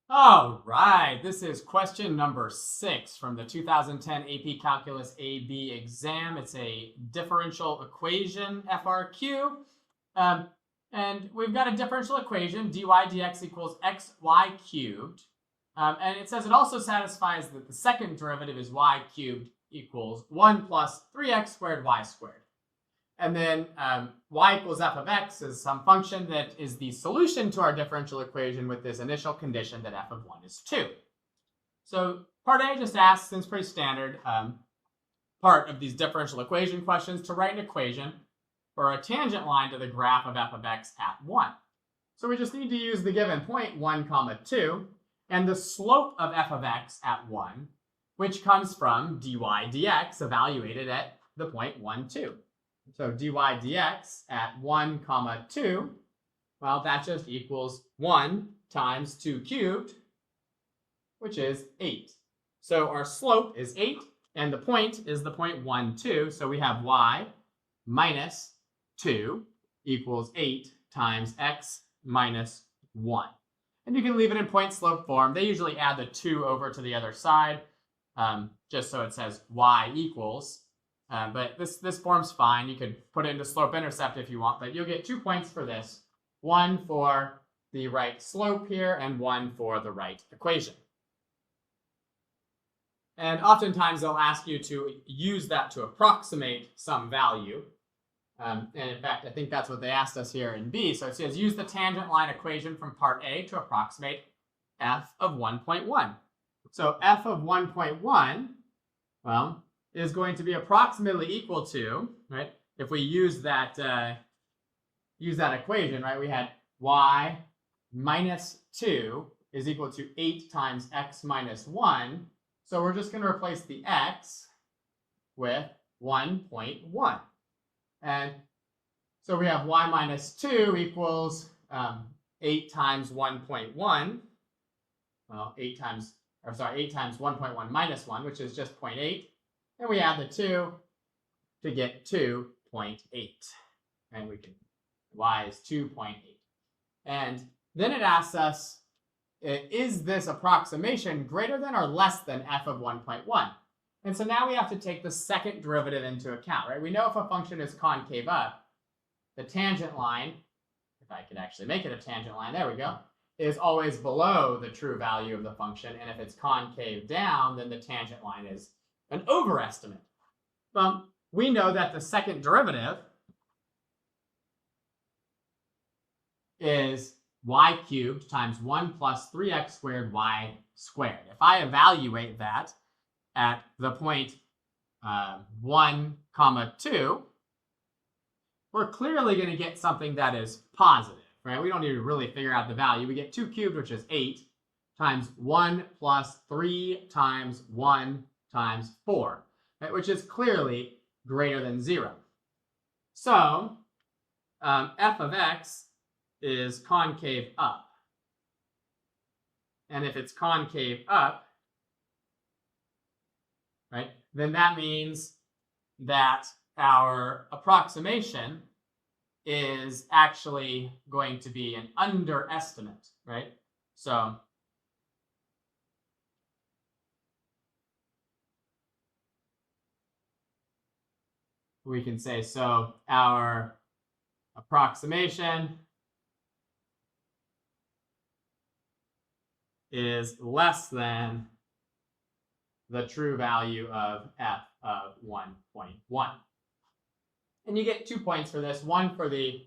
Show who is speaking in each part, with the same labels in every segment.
Speaker 1: All right, this is question number 6 from the 2010 AP Calculus AB exam. It's a differential equation FRQ. And we've got a differential equation, dy dx equals xy cubed. And it says it also satisfies that the second derivative is y cubed equals 1 plus 3x squared y squared. And then y equals f of x is some function that is the solution to our differential equation with this initial condition that f of 1 is 2. So part A just asks, and it's pretty standard part of these differential equation questions, to write an equation for a tangent line to the graph of f of x at 1. So we just need to use the given point 1, 2, and the slope of f of x at 1, which comes from dy dx evaluated at the point 1, 2. So dy dx at 1, 2, well, that just equals 1 times 2 cubed, which is 8. So our slope is 8, and the point is the point 1, 2. So we have y minus 2 equals 8 times x minus 1. And you can leave it in point slope form. They usually add the 2 over to the other side, just so it says y equals. But this form's fine. You could put it into slope-intercept if you want, but you'll get 2 points for this. 1 for the right slope here, and 1 for the right equation. And oftentimes they'll ask you to use that to approximate some value. And in fact, I think that's what they asked us here in B. So it says use the tangent line equation from part A to approximate f of 1.1. So f of 1.1, well, is going to be approximately equal to, right? If we use that equation, right? We had y minus 2 is equal to 8 times x minus 1. So we're just going to replace the x with 1.1. And so we have y minus 2 equals 8 times 1.1. Well, 8 times 1.1 minus 1, which is just 0.8. And we add the 2 to get 2.8. And we can, y is 2.8. And then it asks us, is this approximation greater than or less than f of 1.1? And so now we have to take the second derivative into account, right? We know if a function is concave up, the tangent line, if I could actually make it a tangent line, there we go, is always below the true value of the function. And if it's concave down, then the tangent line is an overestimate. We know that the second derivative is y cubed times 1 plus 3x squared y squared. If I evaluate that at the point 1, 2, we're clearly going to get something that is positive, right? We don't need to really figure out the value. We get 2 cubed, which is 8, times 1 plus 3 times 1 times 4, right? Which is clearly greater than 0. So f of x is concave up. And if it's concave up, right, then that means that our approximation is actually going to be an underestimate, right? So we can say, so our approximation is less than the true value of f of 1.1. And you get 2 points for this, 1 for the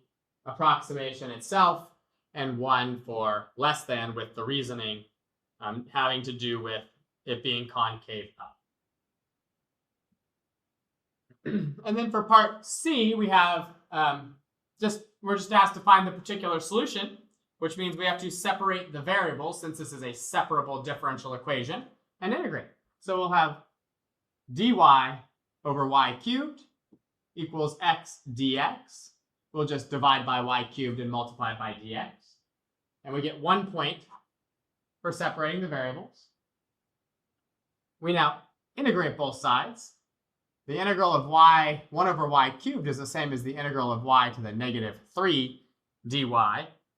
Speaker 1: approximation itself, and 1 for less than, with the reasoning having to do with it being concave up. And then for part C, we have we're just asked to find the particular solution, which means we have to separate the variables, since this is a separable differential equation, and integrate. So we'll have dy over y cubed equals x dx. We'll just divide by y cubed and multiply by dx. And we get 1 point for separating the variables. We now integrate both sides. The integral of y, 1 over y cubed, is the same as the integral of y to the negative 3 dy,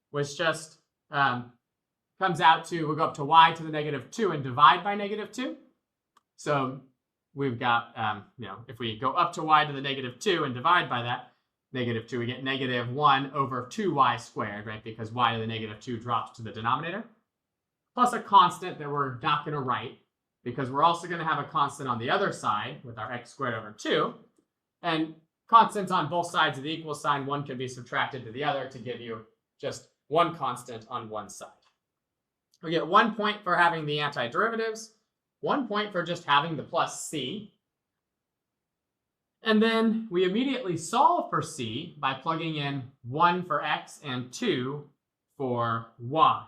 Speaker 1: which just kind comes out to, we'll go up to y to the -2 and divide by -2. So we've got, if we go up to y to the -2 and divide by that -2, we get -1 over 2y squared, right? Because y to the -2 drops to the denominator, plus a constant that we're not going to write, because we're also going to have a constant on the other side with our x squared over 2. And constants on both sides of the equal sign, one can be subtracted to the other to give you just one constant on one side. We get 1 point for having the antiderivatives, 1 point for just having the plus c. And then we immediately solve for c by plugging in 1 for x and 2 for y.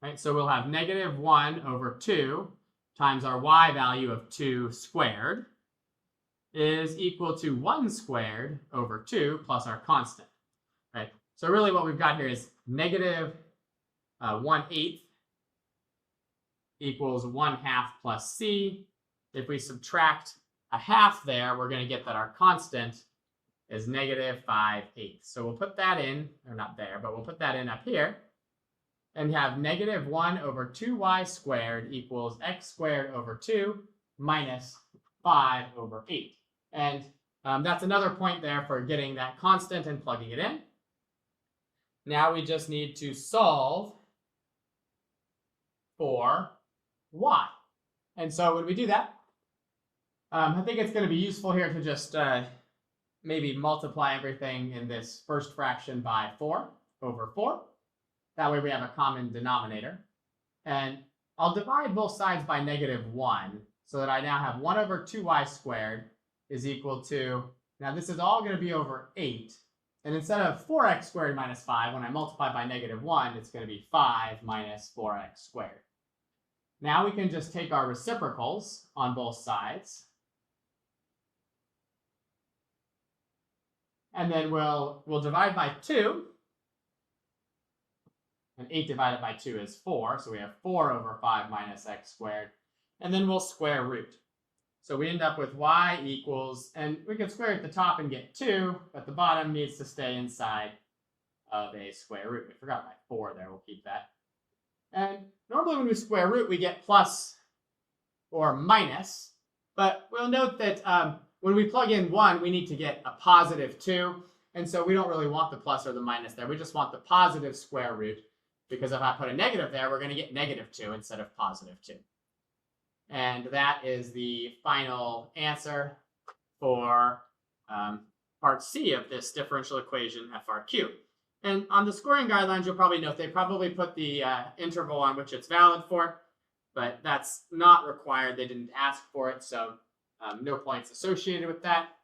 Speaker 1: Right? So we'll have -1 over 2 times our y value of 2 squared is equal to 1 squared over 2 plus our constant. Right? So really what we've got here is -1/8 equals 1/2 plus c. If we subtract a half there, we're going to get that our constant is -5/8. So we'll put that in, or not there, but we'll put that in up here and have -1 over 2y squared equals x squared over 2 minus 5 over 8. And that's another point there for getting that constant and plugging it in. Now we just need to solve for y. And so when we do that, I think it's going to be useful here to just maybe multiply everything in this first fraction by 4 over 4. That way we have a common denominator. And I'll divide both sides by -1 so that I now have 1 over 2y squared is equal to, now this is all going to be over 8. And instead of 4x squared minus 5, when I multiply by -1, it's going to be 5 minus 4x squared. Now we can just take our reciprocals on both sides. And then we'll divide by 2. And 8 divided by 2 is 4. So we have 4 over 5 minus x squared. And then we'll square root. So we end up with y equals, and we can square at the top and get 2, but the bottom needs to stay inside of a square root. We forgot my 4 there. We'll keep that. And normally when we square root, we get plus or minus. But we'll note that when we plug in 1, we need to get a +2. And so we don't really want the plus or the minus there. We just want the positive square root. Because if I put a negative there, we're going to get -2 instead of +2. And that is the final answer for part C of this differential equation FRQ. And on the scoring guidelines, you'll probably note they probably put the interval on which it's valid for, but that's not required. They didn't ask for it, so no points associated with that.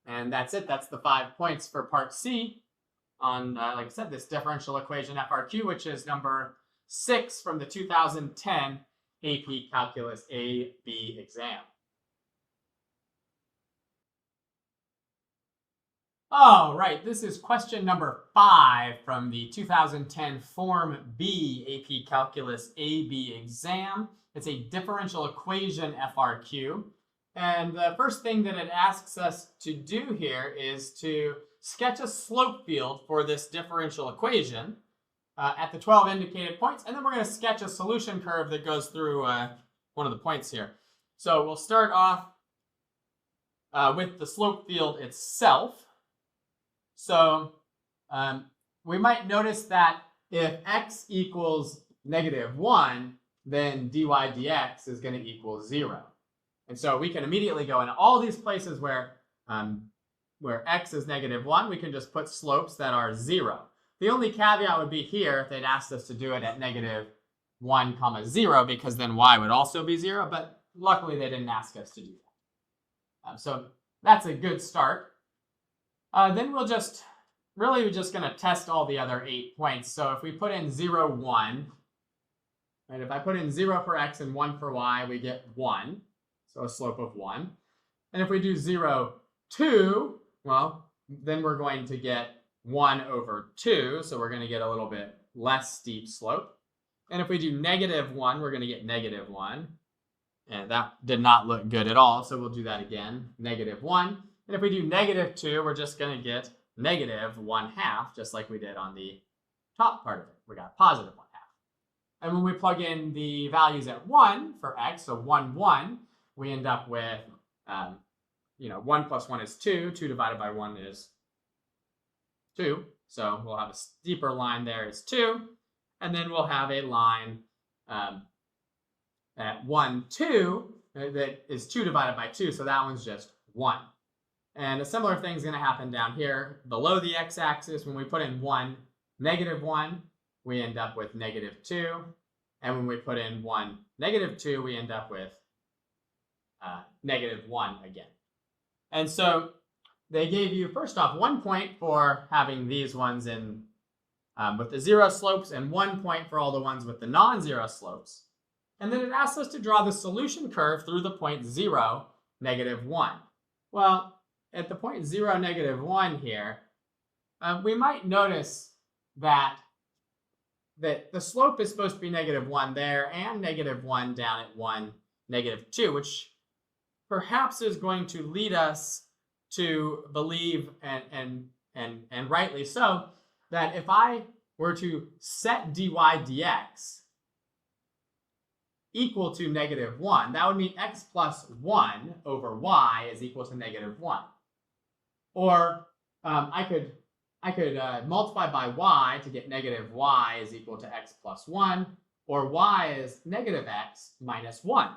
Speaker 1: And that's it. That's the 5 points for part C on, like I said, this differential equation FRQ, which is number 6 from the 2010 AP Calculus AB exam. All right, this is question number 5 from the 2010 Form B AP Calculus AB exam. It's a differential equation FRQ. And the first thing that it asks us to do here is to sketch a slope field for this differential equation at the 12 indicated points, and then we're going to sketch a solution curve that goes through one of the points here. So we'll start off with the slope field itself. So we might notice that if x equals -1, then dy dx is going to equal 0. And so we can immediately go in all these places where x is -1, we can just put slopes that are 0. The only caveat would be here if they'd asked us to do it at -1, 0, because then y would also be 0, but luckily they didn't ask us to do that. So that's a good start. Then we're just going to test all the other 8 points. So if we put in 0, 1, right, if I put in 0 for x and 1 for y, we get 1, so a slope of 1. And if we do 0, 2, well, then we're going to get 1 over 2, so we're going to get a little bit less steep slope. And if we do -1, we're going to get -1. And that did not look good at all, so we'll do that again, -1. And if we do -2, we're just going to get -1/2, just like we did on the top part of it. We got +1/2. And when we plug in the values at 1 for x, so 1, 1, we end up with, 1 plus 1 is 2. 2 divided by 1 is 2. So we'll have a steeper line there is 2. And then we'll have a line at 1, 2 that is 2 divided by 2. So that one's just 1. And a similar thing is going to happen down here below the x-axis. When we put in 1, negative 1, we end up with negative 2. And when we put in 1, negative 2, we end up with negative 1 again. And so they gave you, first off, 1 point for having these ones in with the 0 slopes and 1 point for all the ones with the non-zero slopes. And then it asks us to draw the solution curve through the point 0, negative 1. Well, at the point 0, negative 1 here, we might notice that the slope is supposed to be negative 1 there and negative 1 down at 1, negative 2, which perhaps is going to lead us to believe, and rightly so, that if I were to set dy dx equal to negative 1, that would mean x plus 1 over y is equal to negative 1. Or I could multiply by y to get negative y is equal to x plus 1, or y is negative x minus 1,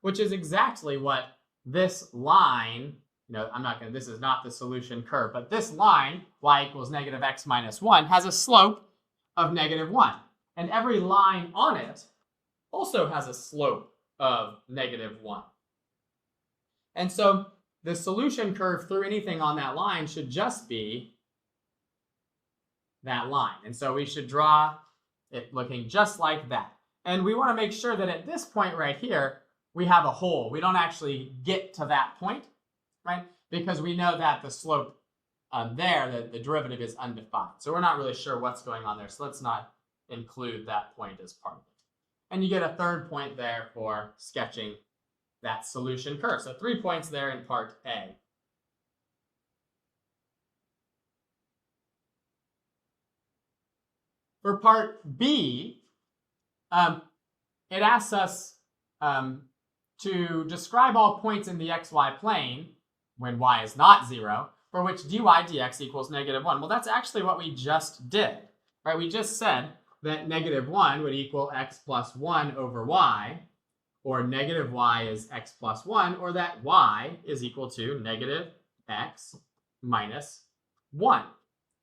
Speaker 1: which is exactly what this line, this is not the solution curve, but this line, y equals negative x minus 1, has a slope of negative 1. And every line on it also has a slope of negative 1. And so the solution curve through anything on that line should just be that line. And so we should draw it looking just like that. And we want to make sure that at this point right here, we have a hole. We don't actually get to that point, right? Because we know that the slope there, the derivative is undefined. So we're not really sure what's going on there. So let's not include that point as part of it. And you get a third point there for sketching that solution curve. So 3 points there in part A. For part B, it asks us to describe all points in the xy plane when y is not 0, for which dy dx equals negative 1. Well, that's actually what we just did, right? We just said that negative 1 would equal x plus 1 over y, or negative y is x plus 1, or that y is equal to negative x minus 1.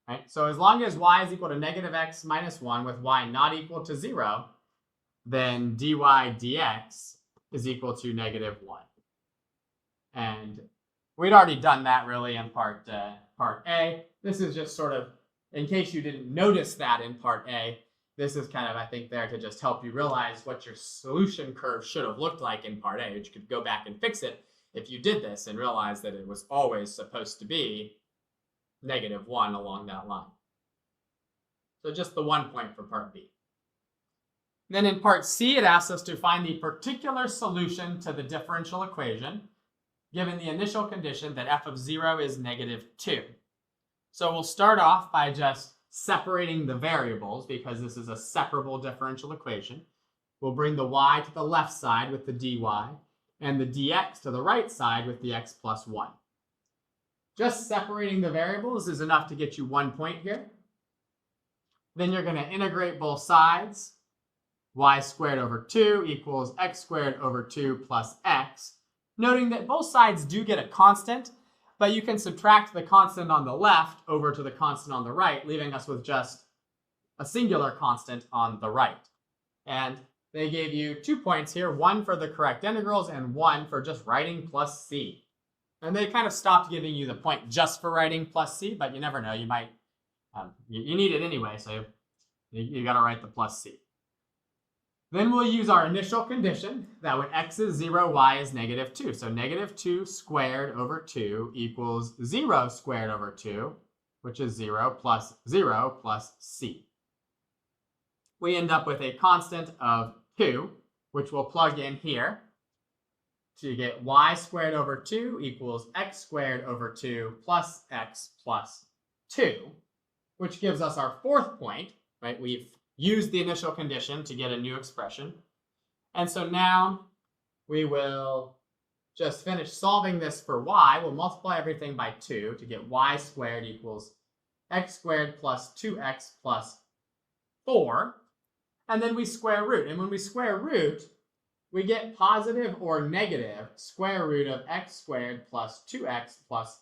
Speaker 1: Right? So as long as y is equal to negative x minus 1 with y not equal to 0, then dy dx is equal to negative 1. And we'd already done that really in part A. This is just sort of, in case you didn't notice that in part A, this is kind of, I think, there to just help you realize what your solution curve should have looked like in part A. You could go back and fix it if you did this and realize that it was always supposed to be negative 1 along that line. So just the 1 point for part B. Then in part C, it asks us to find the particular solution to the differential equation given the initial condition that f of 0 is negative 2. So we'll start off by just separating the variables because this is a separable differential equation. We'll bring the y to the left side with the dy and the dx to the right side with the x plus 1. Just separating the variables is enough to get you 1 point here. Then you're going to integrate both sides. Y squared over 2 equals x squared over 2 plus x. Noting that both sides do get a constant, but you can subtract the constant on the left over to the constant on the right, leaving us with just a singular constant on the right. And they gave you 2 points here, 1 for the correct integrals and 1 for just writing plus c. And they kind of stopped giving you the point just for writing plus c, but you never know. You might, you need it anyway, so you got to write the plus c. Then we'll use our initial condition that when x is 0, y is negative 2. So negative 2 squared over 2 equals 0 squared over 2, which is 0 plus c. We end up with a constant of 2, which we'll plug in here to get y squared over 2 equals x squared over 2 plus x plus 2, which gives us our fourth point, right? We've use the initial condition to get a new expression. And so now we will just finish solving this for y. We'll multiply everything by 2 to get y squared equals x squared plus 2x plus 4. And then we square root. And when we square root, we get positive or negative square root of x squared plus 2x plus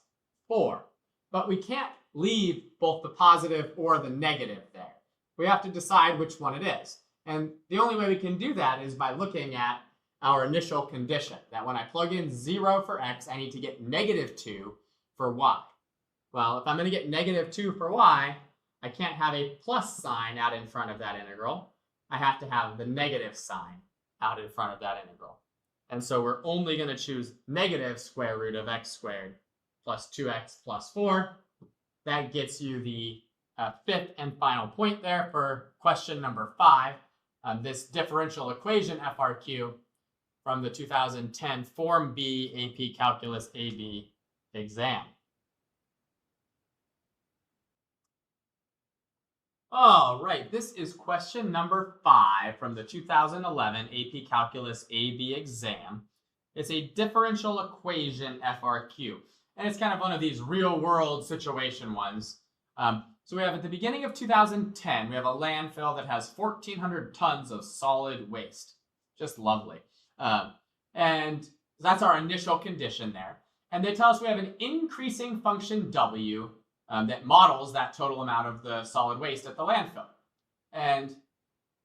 Speaker 1: 4. But we can't leave both the positive or the negative there. We have to decide which one it is. And the only way we can do that is by looking at our initial condition, that when I plug in 0 for x, I need to get negative 2 for y. Well, if I'm going to get negative 2 for y, I can't have a plus sign out in front of that integral. I have to have the negative sign out in front of that integral. And so we're only going to choose negative square root of x squared plus 2x plus 4. That gets you the fifth and final point there for question number 5. This differential equation FRQ from the 2010 Form B AP Calculus AB exam. All right, this is question number 5 from the 2011 AP Calculus AB exam. It's a differential equation FRQ, and it's kind of one of these real-world situation ones. So we have at the beginning of 2010, we have a landfill that has 1,400 tons of solid waste. Just lovely. And that's our initial condition there. And they tell us we have an increasing function W that models that total amount of the solid waste at the landfill. And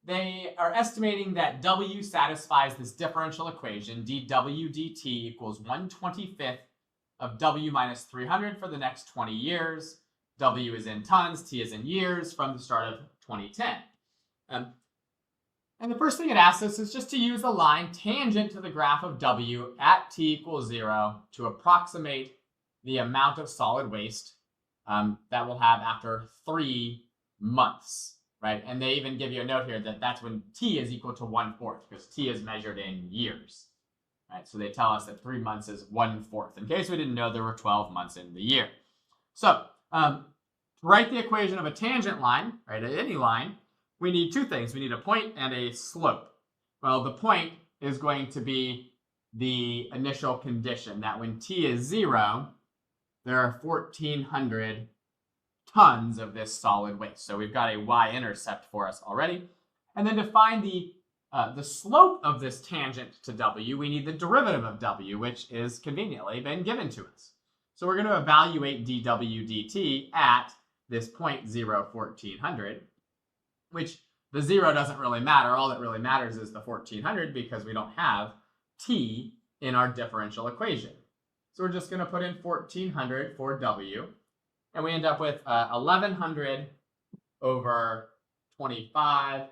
Speaker 1: they are estimating that W satisfies this differential equation, dW dt equals 1/25 of W minus 300 for the next 20 years. W is in tons, T is in years from the start of 2010. And the first thing it asks us is just to use the line tangent to the graph of W at T equals 0 to approximate the amount of solid waste that we'll have after 3 months, right? And they even give you a note here that that's when T is equal to 1/4 because T is measured in years, right? So they tell us that 3 months is 1/4 in case we didn't know there were 12 months in the year. So to write the equation of a tangent line, right, at any line, we need 2 things. We need a point and a slope. Well, the point is going to be the initial condition that when T is 0, there are 1,400 tons of this solid waste. So we've got a y-intercept for us already. And then to find the slope of this tangent to W, we need the derivative of W, which is conveniently been given to us. So we're going to evaluate dW dt at this point 0, 1,400, which the 0 doesn't really matter. All that really matters is the 1,400 because we don't have T in our differential equation. So we're just going to put in 1,400 for W, and we end up with 1,100 over 25.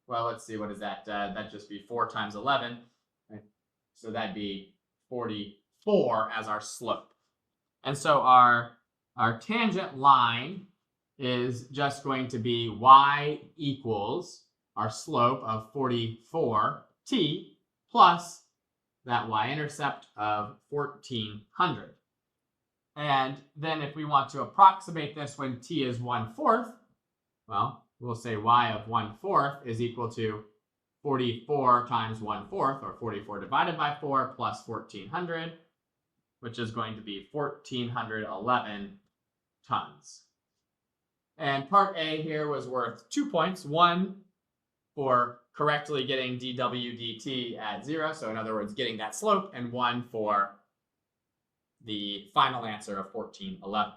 Speaker 1: Well, let's see, what is that? That'd just be 4 times 11. Right? So that'd be 44 as our slope. And so our tangent line is just going to be y equals our slope of 44t plus that y-intercept of 1,400. And then if we want to approximate this when t is 1/4, well, we'll say y of 1/4 is equal to 44 times 1/4, or 44 divided by 4 plus 1,400, which is going to be 1,411 tons. And part A here was worth 2 points. 1 for correctly getting dW dt at 0, so in other words, getting that slope, and 1 for the final answer of 1,411.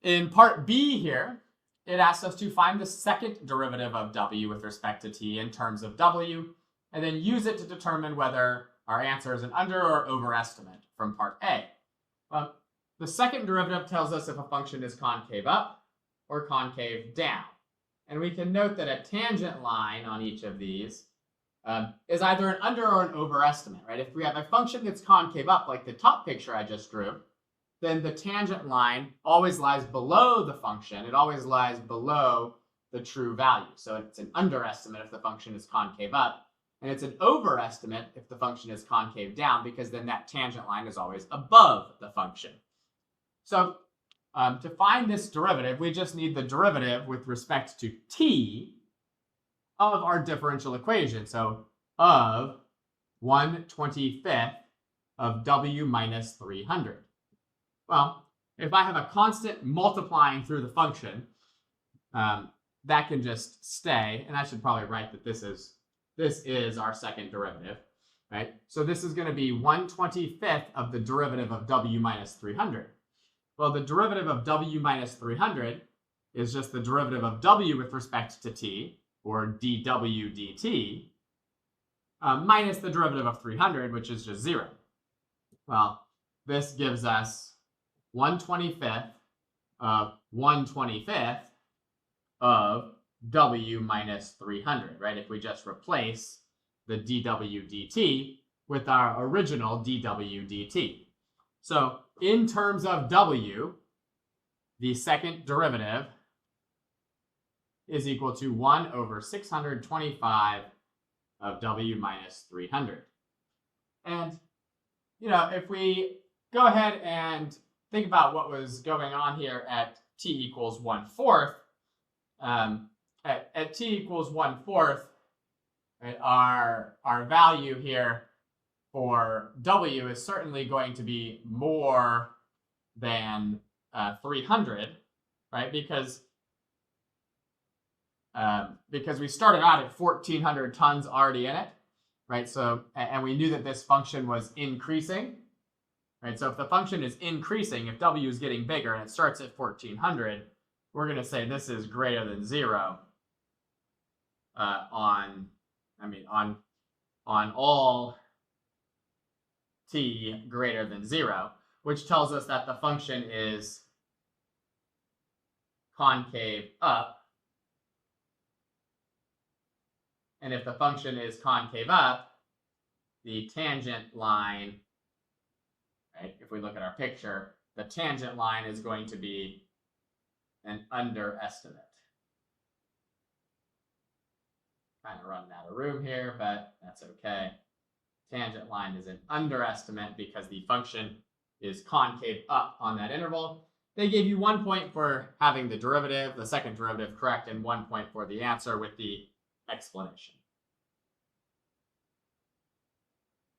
Speaker 1: In part B here, it asks us to find the second derivative of W with respect to T in terms of W, and then use it to determine whether our answer is an under or overestimate from part A. The second derivative tells us if a function is concave up or concave down. And we can note that a tangent line on each of these is either an under or an overestimate, right? If we have a function that's concave up, like the top picture I just drew, then the tangent line always lies below the function. It always lies below the true value. So it's an underestimate if the function is concave up, and it's an overestimate if the function is concave down, because then that tangent line is always above the function. So To find this derivative, we just need the derivative with respect to t of our differential equation. So of 1/25 of w minus 300. Well, if I have a constant multiplying through the function, that can just stay, and I should probably write that this is our second derivative, right? So this is going to be 1/25 of the derivative of w minus 300. Well, the derivative of w minus 300 is just the derivative of w with respect to t, or dw dt, minus the derivative of 300, which is just 0. Well, this gives us 1/25 of 1/25 of w minus 300, right? If we just replace the dw dt with our original dw dt. So in terms of w, the second derivative is equal to 1 over 625 of w minus 300. And, if we go ahead and think about what was going on here at t equals 1/4, at t equals 1/4, right, our value here for w is certainly going to be more than 300, right? Because we started out at 1,400 tons already in it, right? So, and we knew that this function was increasing, right? So if the function is increasing, if w is getting bigger and it starts at 1,400, we're going to say this is greater than 0 on all t greater than 0, which tells us that the function is concave up. And if the function is concave up, the tangent line, right, if we look at our picture, the tangent line is going to be an underestimate. Kind of running out of room here, but that's okay. Tangent line is an underestimate because the function is concave up on that interval. They gave you 1 point for having the derivative, the second derivative correct, and 1 point for the answer with the explanation.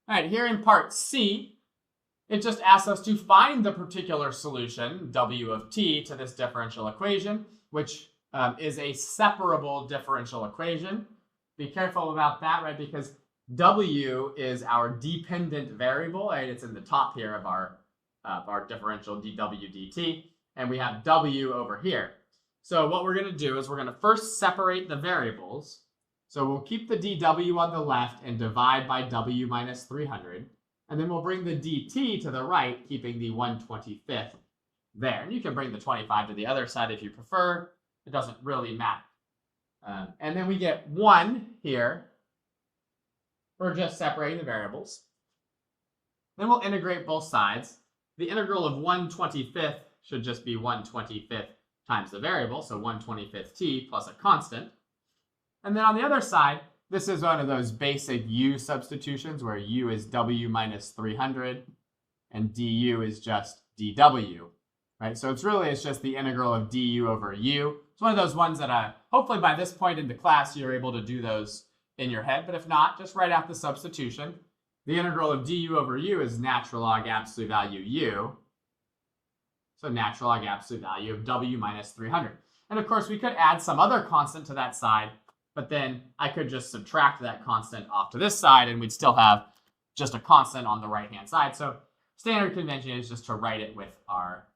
Speaker 1: All right, here in part C, it just asks us to find the particular solution, w of t, to this differential equation, which is a separable differential equation. Be careful about that, right? Because w is our dependent variable, right? It's in the top here of our differential dw dt, and we have w over here. So what we're going to do is we're going to first separate the variables. So we'll keep the dw on the left and divide by w minus 300. And then we'll bring the dt to the right, keeping the 1/25 there. And you can bring the 25 to the other side if you prefer. It doesn't really matter. And then we get 1 here for just separating the variables. Then we'll integrate both sides. The integral of 1/25 should just be 1/25 times the variable, so 1/25 t plus a constant. And then on the other side, this is one of those basic u substitutions where u is w minus 300 and du is just dw, right? So it's just the integral of du over u. It's one of those ones that hopefully by this point in the class you're able to do those in your head, but if not, just write out the substitution. The integral of du over u is natural log absolute value u. So natural log absolute value of w minus 300. And of course, we could add some other constant to that side, but then I could just subtract that constant off to this side, and we'd still have just a constant on the right-hand side. So standard convention is just to write it with our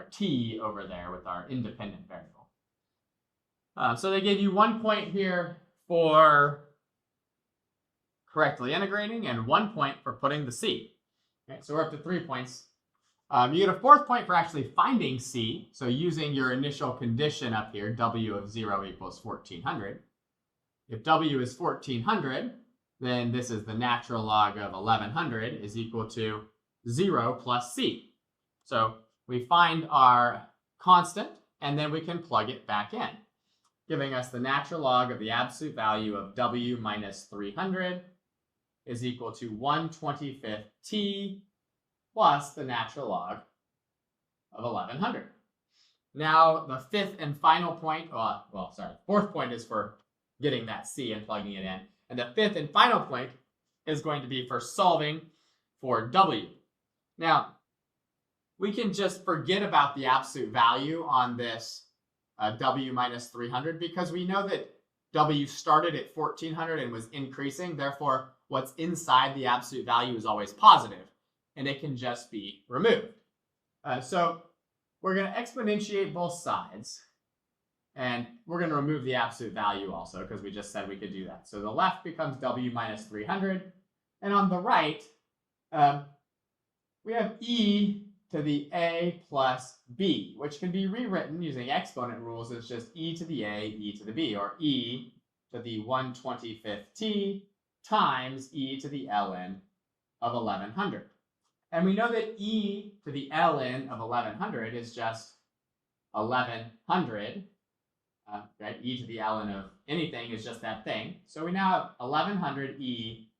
Speaker 1: t over there, with our independent variable. So they gave you 1 point here for correctly integrating and 1 point for putting the c. Okay, so we're up to 3 points. You get a 4th point for actually finding c. So using your initial condition up here, w of 0 equals 1,400. If w is 1,400, then this is the natural log of 1,100 is equal to 0 plus c. So we find our constant, and then we can plug it back in, giving us the natural log of the absolute value of w minus 300 is equal to 1/25 t plus the natural log of 1100. Now, the fifth and final point, fourth point is for getting that c and plugging it in. And the fifth and final point is going to be for solving for w. Now, we can just forget about the absolute value on this w minus 300 because we know that w started at 1400 and was increasing. Therefore, what's inside the absolute value is always positive, and it can just be removed. So we're going to exponentiate both sides, and we're going to remove the absolute value also because we just said we could do that. So the left becomes w minus 300, and on the right, we have e to the a plus b, which can be rewritten using exponent rules as just e to the a, e to the b, or e to the 1/25th t times e to the ln of 1100. And we know that e to the ln of 1100 is just 1100, right? E to the ln of anything is just that thing. So we now have 1100 e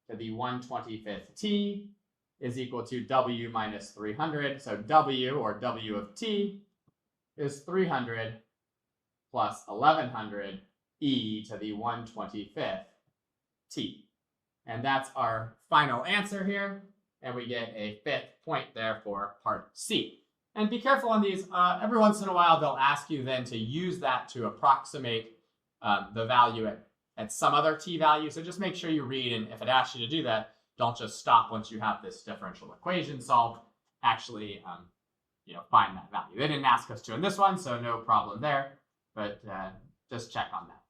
Speaker 1: to the 1/25th t is equal to w minus 300. So w, or w of t, is 300 plus 1100 e to the 1/25th t. And that's our final answer here. And we get a fifth point there for part C. And be careful on these. Every once in a while, they'll ask you then to use that to approximate the value at some other t value. So just make sure you read, and if it asks you to do that, don't just stop once you have this differential equation solved. Actually, find that value. They didn't ask us to in this one, so no problem there. But just check on that.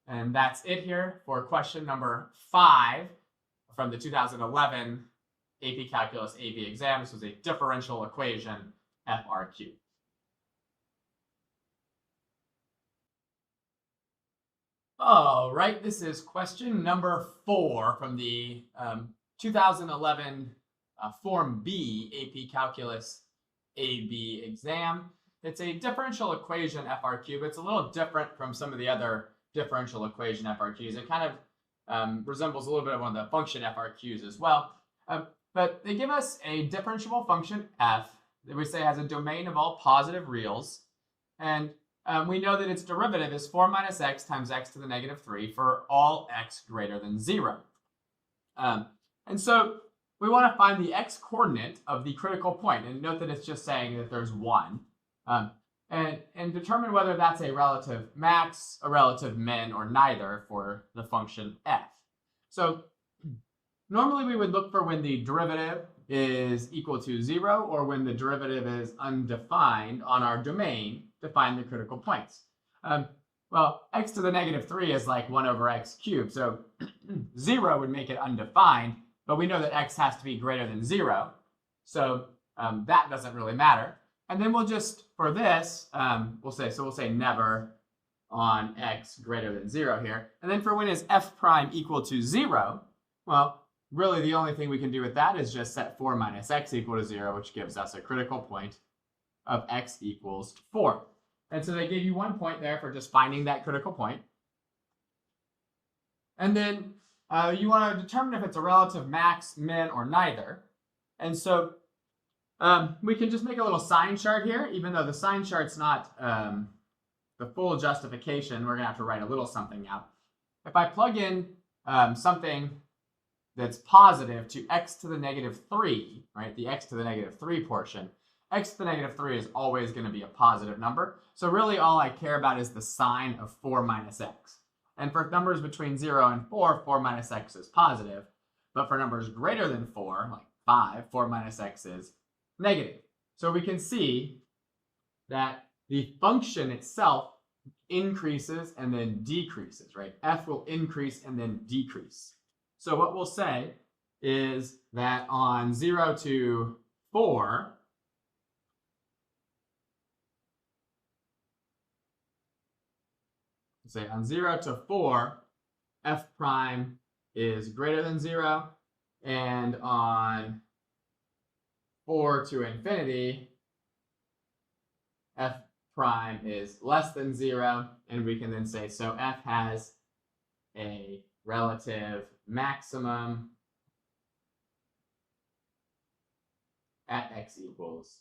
Speaker 1: And that's it here for question number 5 from the 2011 AP Calculus AB exam. This was a differential equation FRQ. All right, this is question number 4 from the 2011 Form B AP Calculus AB exam. It's a differential equation FRQ, but it's a little different from some of the other differential equation FRQs. It kind of resembles a little bit of one of the function FRQs as well. But they give us a differentiable function f that we say has a domain of all positive reals. And we know that its derivative is 4 minus x times x to the negative 3 for all x greater than 0. And so we want to find the x-coordinate of the critical point. And note that it's just saying that there's 1. And determine whether that's a relative max, a relative min, or neither for the function f. So normally we would look for when the derivative is equal to 0 or when the derivative is undefined on our domain to find the critical points. Well, x to the negative 3 is like 1 over x cubed, so 0 would make it undefined, but we know that x has to be greater than 0, so that doesn't really matter. And then we'll just, for this, we'll say never on x greater than 0 here. And then for when is f prime equal to 0, well, really the only thing we can do with that is just set 4 minus x equal to 0, which gives us a critical point of x equals 4. And so they gave you 1 point there for just finding that critical point. And then you want to determine if it's a relative max, min, or neither. And so we can just make a little sign chart here, even though the sign chart's not the full justification. We're going to have to write a little something out. If I plug in something that's positive to x to the negative 3, right, the x to the negative 3 portion, x to the negative 3 is always going to be a positive number. So really all I care about is the sign of 4 minus x. And for numbers between 0 and 4, 4 minus x is positive. But for numbers greater than 4, like 5, 4 minus x is negative. So we can see that the function itself increases and then decreases, right? F will increase and then decrease. So what we'll say is that on 0 to 4, say on 0 to 4, f prime is greater than 0, and on 4 to infinity, f prime is less than 0, and we can then say, so f has a relative maximum at x equals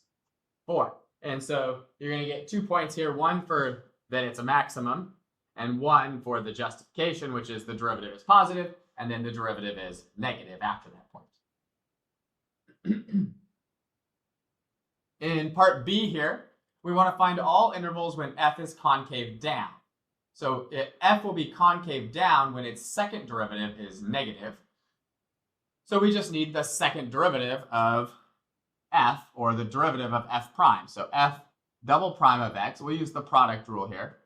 Speaker 1: 4. And so you're going to get 2 points here, one for that it's a maximum, and one for the justification, which is the derivative is positive, and then the derivative is negative after that point. In part B here, we want to find all intervals when f is concave down. So f will be concave down when its second derivative is negative. So we just need the second derivative of f, or the derivative of f prime. So f double prime of x, we'll use the product rule here.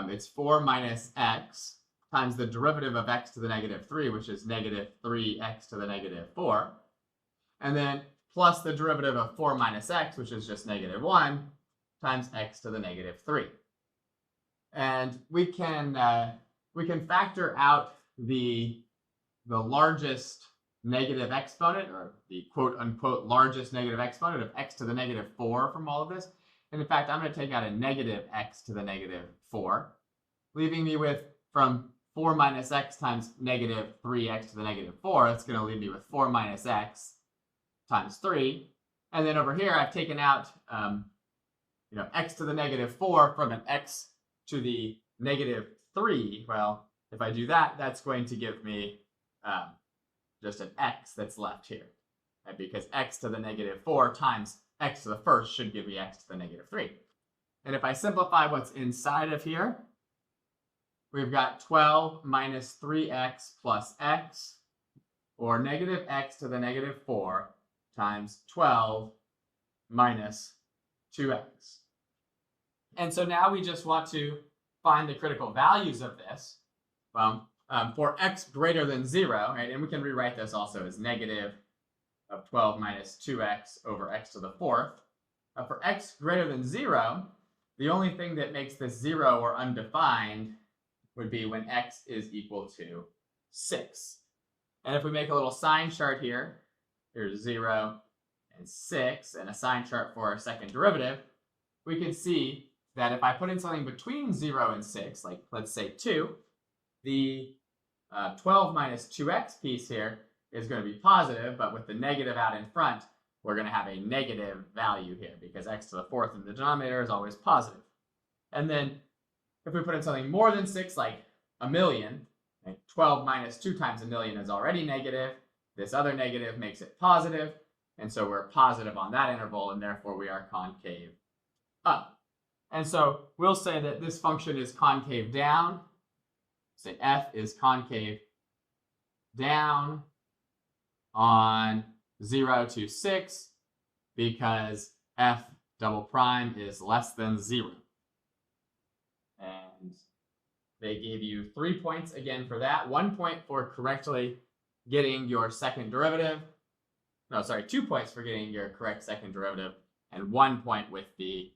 Speaker 1: It's 4 minus x times the derivative of x to the negative 3, which is negative 3x to the negative 4. And then plus the derivative of 4 minus x, which is just negative 1, times x to the negative 3. And we can factor out the largest negative exponent, or the quote-unquote largest negative exponent of x to the negative 4 from all of this. And in fact, I'm going to take out a negative x to the negative 4, leaving me with, from 4 minus x times negative 3x to the negative 4, that's going to leave me with 4 minus x times 3. And then over here, I've taken out x to the negative 4 from an x to the negative 3. Well, if I do that, that's going to give me just an x that's left here, right? Because x to the negative 4 times x to the first should give me x to the negative 3. And if I simplify what's inside of here, we've got 12 minus 3x plus x, or negative x to the negative 4 times 12 minus 2x. And so now we just want to find the critical values of this. Well, for x greater than 0, right, and we can rewrite this also as negative of 12 minus 2x over x to the 4th. For x greater than 0, the only thing that makes this 0 or undefined would be when x is equal to 6. And if we make a little sign chart here, here's 0 and 6, and a sign chart for our second derivative, we can see that if I put in something between 0 and 6, like let's say 2, the 12 minus 2x piece here is going to be positive, but with the negative out in front, we're going to have a negative value here because x to the 4th in the denominator is always positive. And then if we put in something more than 6, like a million, right, 12 minus 2 times a million is already negative. This other negative makes it positive, and so we're positive on that interval, and therefore we are concave up. And so we'll say that this function is concave down. Say f is concave down on 0 to 6 because f double prime is less than 0. And they gave you 3 points again for that. 1 point for correctly getting your second derivative. No, sorry, 2 points for getting your correct second derivative, and 1 point with the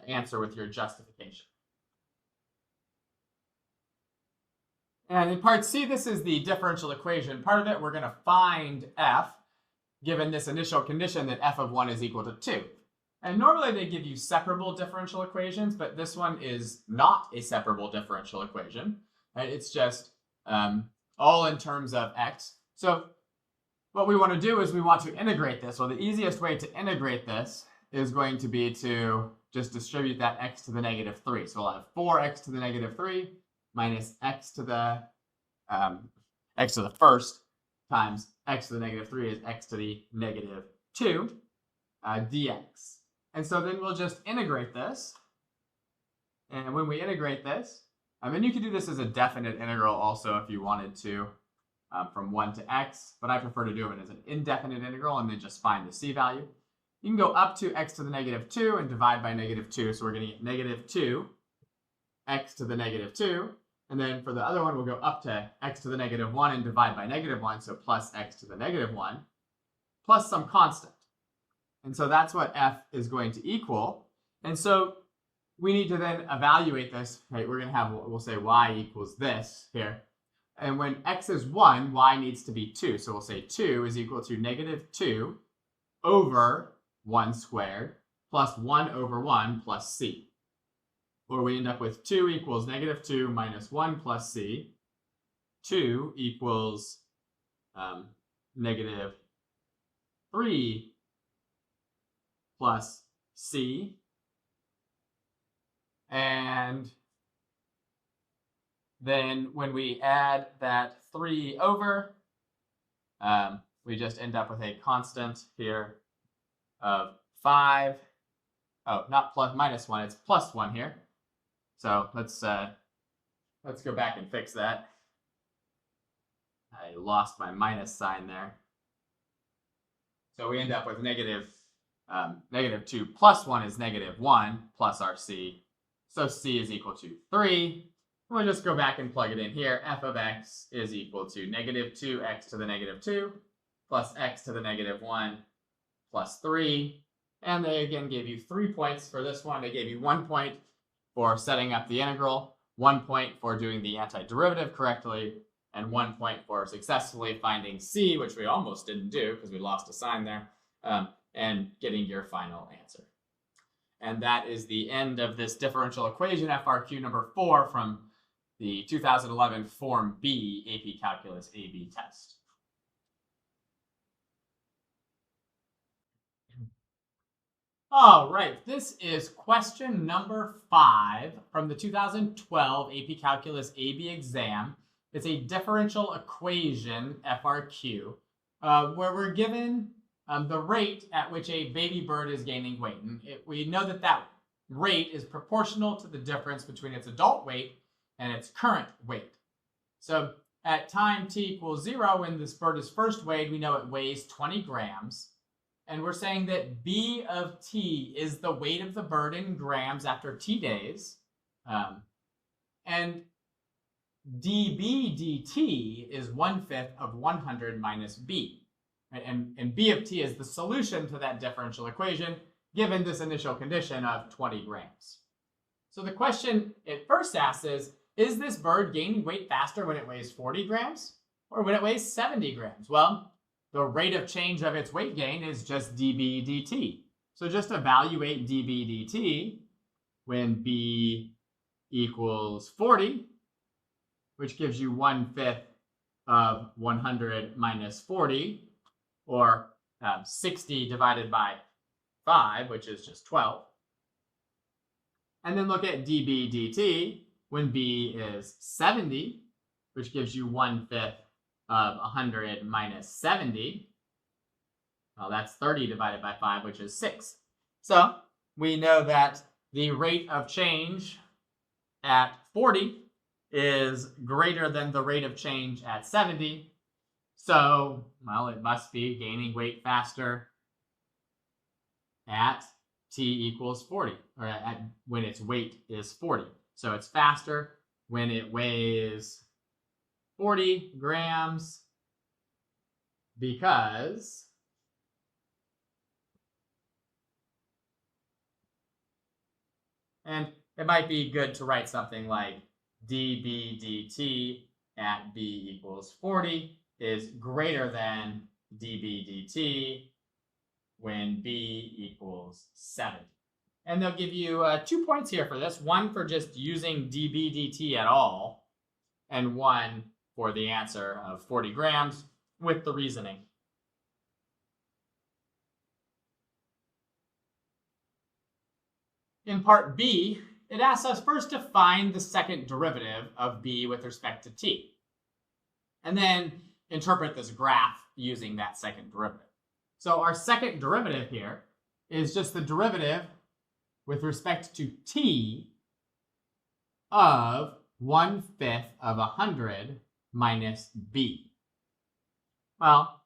Speaker 1: answer with your justification. And in part C, this is the differential equation. Part of it, we're going to find f, given this initial condition that f of 1 is equal to 2. And normally they give you separable differential equations, but this one is not a separable differential equation. Right? It's just all in terms of x. So what we want to do is we want to integrate this. Well, the easiest way to integrate this is going to be to just distribute that x to the negative 3. So we'll have 4x to the negative 3 minus x to the first times x to the negative 3 is x to the negative 2 dx. And so then we'll just integrate this. And when we integrate this, and you could do this as a definite integral also if you wanted to, from 1 to x, but I prefer to do it as an indefinite integral and then just find the c value. You can go up to x to the negative 2 and divide by negative 2. So we're going to get negative 2 x to the negative 2. And then for the other one, we'll go up to x to the negative 1 and divide by negative 1. So plus x to the negative 1 plus some constant. And so that's what f is going to equal. And so we need to then evaluate this. Right? We're going to have, we'll say y equals this here. And when x is 1, y needs to be 2. So we'll say 2 is equal to negative 2 over 1 squared plus 1 over 1 plus c. Or we end up with 2 equals negative 2 minus 1 plus c. 2 equals negative 3 plus c. And then when we add that 3 over, we just end up with a constant here of 5. Oh, not minus 1, it's plus 1 here. So let's go back and fix that. I lost my minus sign there. So we end up with negative 2 plus 1 is negative 1 plus our c. So c is equal to 3. We'll just go back and plug it in here. F of x is equal to negative 2x to the negative 2 plus x to the negative 1 plus 3. And they again gave you 3 points for this one. They gave you 1 point for setting up the integral, 1 point for doing the antiderivative correctly, and 1 point for successfully finding c, which we almost didn't do because we lost a sign there, and getting your final answer. And that is the end of this differential equation FRQ number 4 from the 2011 Form B AP Calculus AB test. All right, this is question number 5 from the 2012 AP Calculus AB exam. It's a differential equation FRQ where we're given the rate at which a baby bird is gaining weight. And we know that that rate is proportional to the difference between its adult weight and its current weight. So at time t equals 0, when this bird is first weighed, we know it weighs 20 grams. And we're saying that b of t is the weight of the bird in grams after t days. And db dt is 1/5 of 100 minus b. Right? And b of t is the solution to that differential equation given this initial condition of 20 grams. So the question it first asks is this bird gaining weight faster when it weighs 40 grams or when it weighs 70 grams? Well, the rate of change of its weight gain is just dB dt. So just evaluate dB dt when b equals 40, which gives you 1/5 of 100 minus 40, or 60 divided by 5, which is just 12. And then look at dB dt when b is 70, which gives you 1/5 of 100 minus 70. Well, that's 30 divided by 5, which is 6. So we know that the rate of change at 40 is greater than the rate of change at 70. So, well, it must be gaining weight faster at t equals 40, or when its weight is 40. So it's faster when it weighs 40 grams because and it might be good to write something like dB dt at b equals 40 is greater than dB dt when b equals 70. And they'll give you 2 points here for this, one for just using dB dt at all, and one for the answer of 40 grams with the reasoning. In part B, it asks us first to find the second derivative of b with respect to t, and then interpret this graph using that second derivative. So our second derivative here is just the derivative with respect to t of 1/5 of 100 minus b. Well,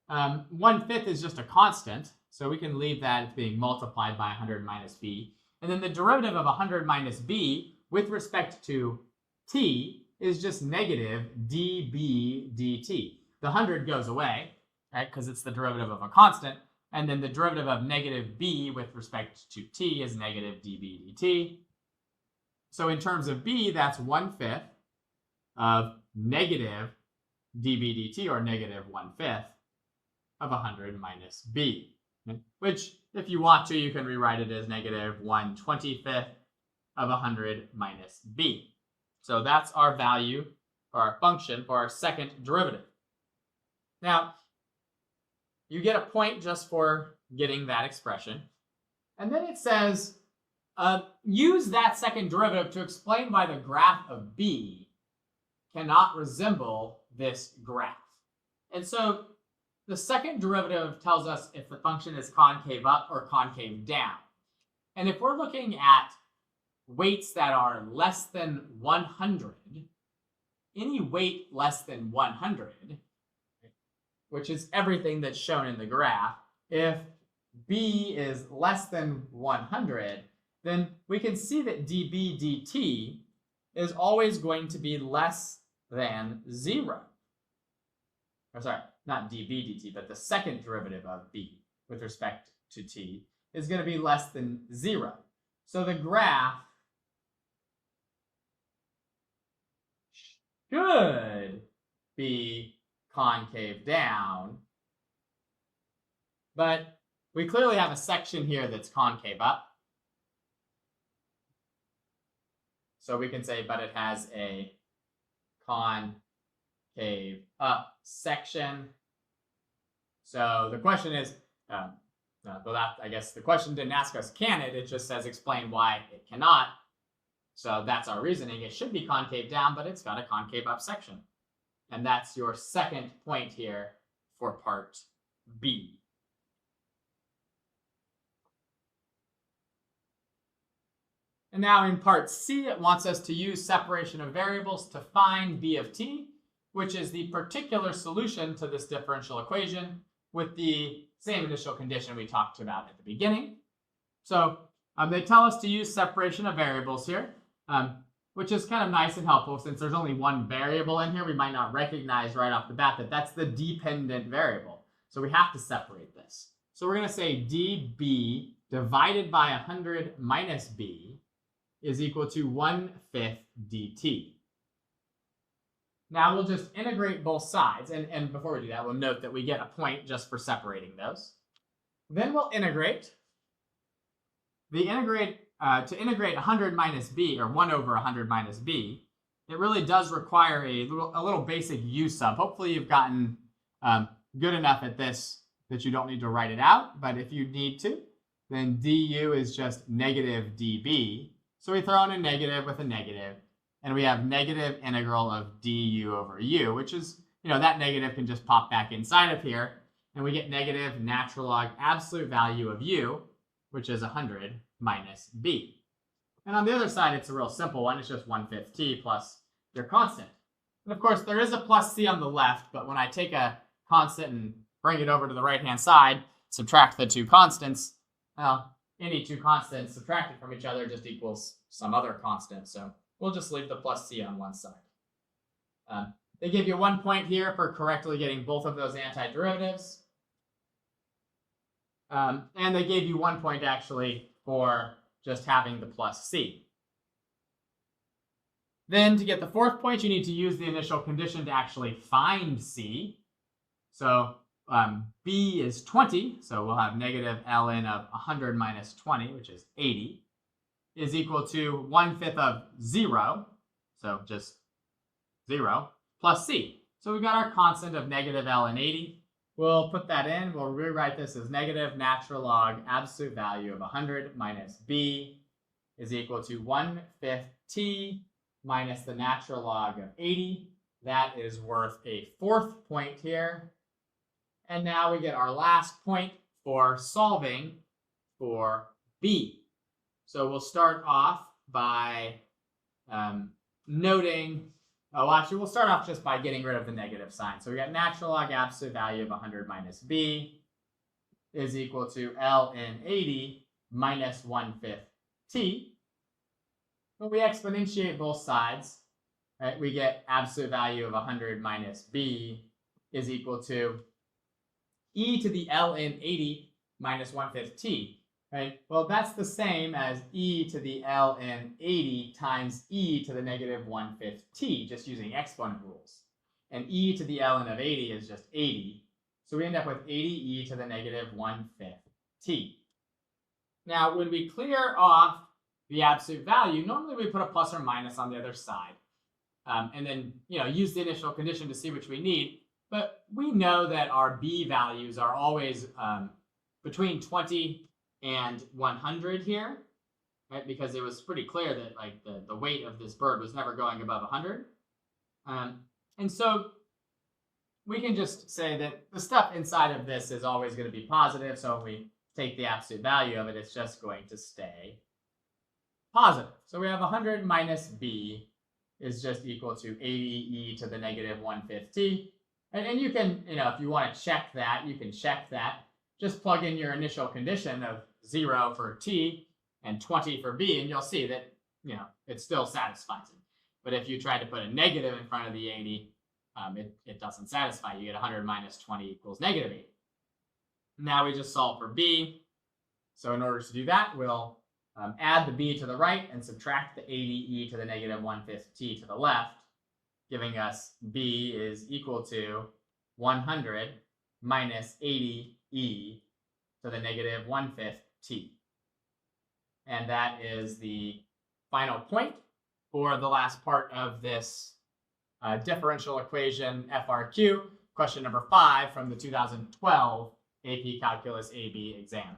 Speaker 1: 1/5 is just a constant, so we can leave that as being multiplied by 100 minus b. And then the derivative of 100 minus b with respect to t is just negative dB dt. The 100 goes away, right, because it's the derivative of a constant. And then the derivative of negative b with respect to t is negative dB dt. So in terms of b, that's 1/5 of negative dB dt, or negative 1/5 of 100 minus b. Which, if you want to, you can rewrite it as negative 1/25 of 100 minus b. So that's our value, or our function, for our second derivative. Now, you get a point just for getting that expression. And then it says use that second derivative to explain why the graph of b cannot resemble this graph. And so the second derivative tells us if the function is concave up or concave down. And if we're looking at weights that are less than 100, any weight less than 100, which is everything that's shown in the graph, if b is less than 100, then we can see that db dt is always going to be less than 0. Or sorry, not db dt, but the second derivative of b with respect to t is going to be less than 0. So the graph should be concave down, but we clearly have a section here that's concave up. So we can say, but it has a concave up section. So the question is, I guess the question didn't ask us can it, it just says explain why it cannot. So that's our reasoning. It should be concave down, but it's got a concave up section. And that's your second point here for part B. And now in part C, it wants us to use separation of variables to find b of t, which is the particular solution to this differential equation with the same initial condition we talked about at the beginning. So they tell us to use separation of variables here, which is kind of nice and helpful since there's only one variable in here. We might not recognize right off the bat that that's the dependent variable. So we have to separate this. So we're going to say db divided by 100 minus b is equal to 1/5 dt. Now we'll just integrate both sides. And before we do that, we'll note that we get a point just for separating those. Then we'll integrate. To integrate 100 minus b, or 1 over 100 minus b, it really does require a little basic u sub. Hopefully you've gotten good enough at this that you don't need to write it out. But if you need to, then du is just negative db. So we throw in a negative with a negative, and we have negative integral of du over u, which is, that negative can just pop back inside of here, and we get negative natural log absolute value of u, which is 100 minus b. And on the other side, it's a real simple one. It's just 1/5 t plus your constant. And of course, there is a plus c on the left, but when I take a constant and bring it over to the right-hand side, subtract the two constants, well, any two constants subtracted from each other just equals some other constant. So we'll just leave the plus c on one side. They give you 1 point here for correctly getting both of those antiderivatives. And they gave you 1 point actually for just having the plus c. Then to get the fourth point, you need to use the initial condition to actually find c. So b is 20, so we'll have negative ln of 100 minus 20, which is 80, is equal to 1/5 of 0, so just 0, plus c. So we've got our constant of negative ln 80. We'll put that in. We'll rewrite this as negative natural log absolute value of 100 minus b is equal to 1/5 t minus the natural log of 80. That is worth a fourth point here. And now we get our last point for solving for b. So we'll start off by noting, we'll start off just by getting rid of the negative sign. So we got natural log absolute value of 100 minus b is equal to ln 80 minus 1/5 t. When we exponentiate both sides, right, we get absolute value of 100 minus b is equal to e to the ln 80 minus 1/5 t. Right? Well, that's the same as e to the ln 80 times e to the negative 1/5 t, just using exponent rules. And e to the ln of 80 is just 80. So we end up with 80e to the negative 1/5 t. Now, when we clear off the absolute value, normally we put a plus or minus on the other side. And then, use the initial condition to see which we need. But we know that our b values are always between 20 and 100 here. right? Because it was pretty clear that like the weight of this bird was never going above 100. And so we can just say that the stuff inside of this is always going to be positive. So when we take the absolute value of it, it's just going to stay positive. So we have 100 minus b is just equal to 80e to the negative 1/5 t. And you can, if you want to check that, you can check that. Just plug in your initial condition of 0 for t and 20 for b, and you'll see that, it still satisfies it. But if you try to put a negative in front of the 80, it doesn't satisfy. You get 100 minus 20 equals negative 80. Now we just solve for b. So in order to do that, we'll add the b to the right and subtract the 80e to the negative 1/5 t to the left, giving us b is equal to 100 minus 80e to the negative 1/5 t. And that is the final point for the last part of this differential equation FRQ, question number 5 from the 2012 AP Calculus AB exam.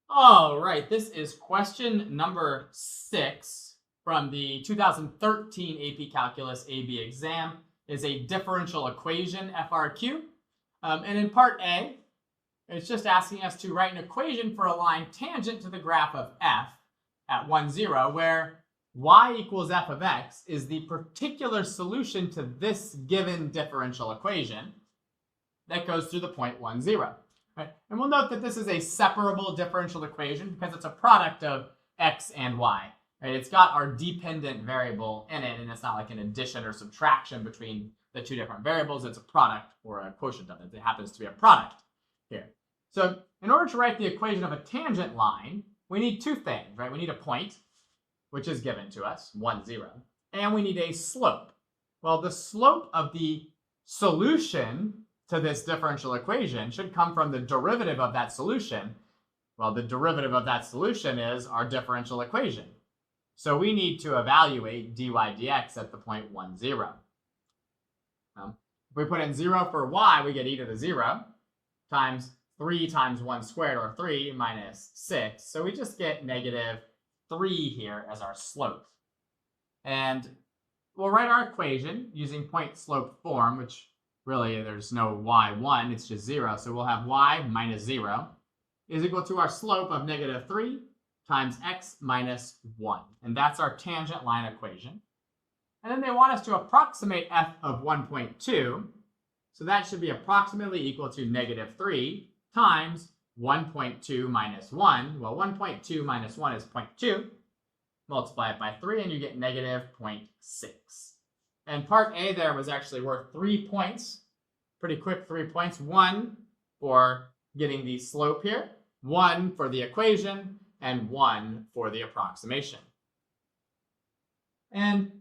Speaker 1: All right, this is question number 6 from the 2013 AP Calculus AB exam. It's a differential equation FRQ. And in part A, it's just asking us to write an equation for a line tangent to the graph of f at 1, 0, where y equals f of x is the particular solution to this given differential equation that goes through the point 1, 0. Right? And we'll note that this is a separable differential equation because it's a product of x and y. Right? It's got our dependent variable in it, and it's not like an addition or subtraction between the two different variables. It's a product or a quotient of it. It happens to be a product here. So in order to write the equation of a tangent line, we need two things, right? We need a point, which is given to us, 1, 0, and we need a slope. Well, the slope of the solution to this differential equation should come from the derivative of that solution. Well, the derivative of that solution is our differential equation. So we need to evaluate dy dx at the point 1, 0. If we put in 0 for y, we get e to the 0 times 3 times 1 squared, or 3 minus 6. So we just get negative 3 here as our slope. And we'll write our equation using point slope form, which really there's no y1, it's just 0. So we'll have y minus 0 is equal to our slope of negative 3 times x minus 1. And that's our tangent line equation. And then they want us to approximate f of 1.2. So that should be approximately equal to negative 3 times 1.2 minus 1. Well, 1.2 minus 1 is 0.2. Multiply it by 3 and you get negative 0.6. And part A there was actually worth 3 points. Pretty quick 3 points. 1 for getting the slope here, 1 for the equation, and 1 for the approximation. And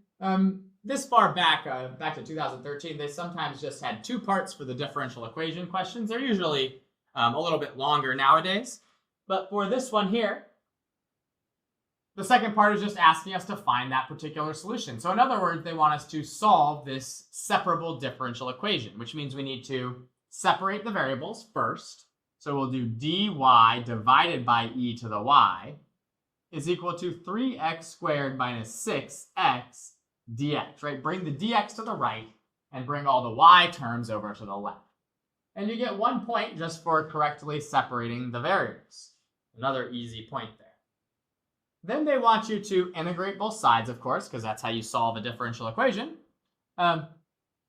Speaker 1: this far back, back to 2013, they sometimes just had 2 parts for the differential equation questions. They're usually a little bit longer nowadays. But for this one here, the second part is just asking us to find that particular solution. So in other words, they want us to solve this separable differential equation, which means we need to separate the variables first. So we'll do dy divided by e to the y is equal to 3x squared minus 6x dx, right? Bring the dx to the right and bring all the y terms over to the left. And you get 1 point just for correctly separating the variables. Another easy point there. Then they want you to integrate both sides, of course, because that's how you solve a differential equation.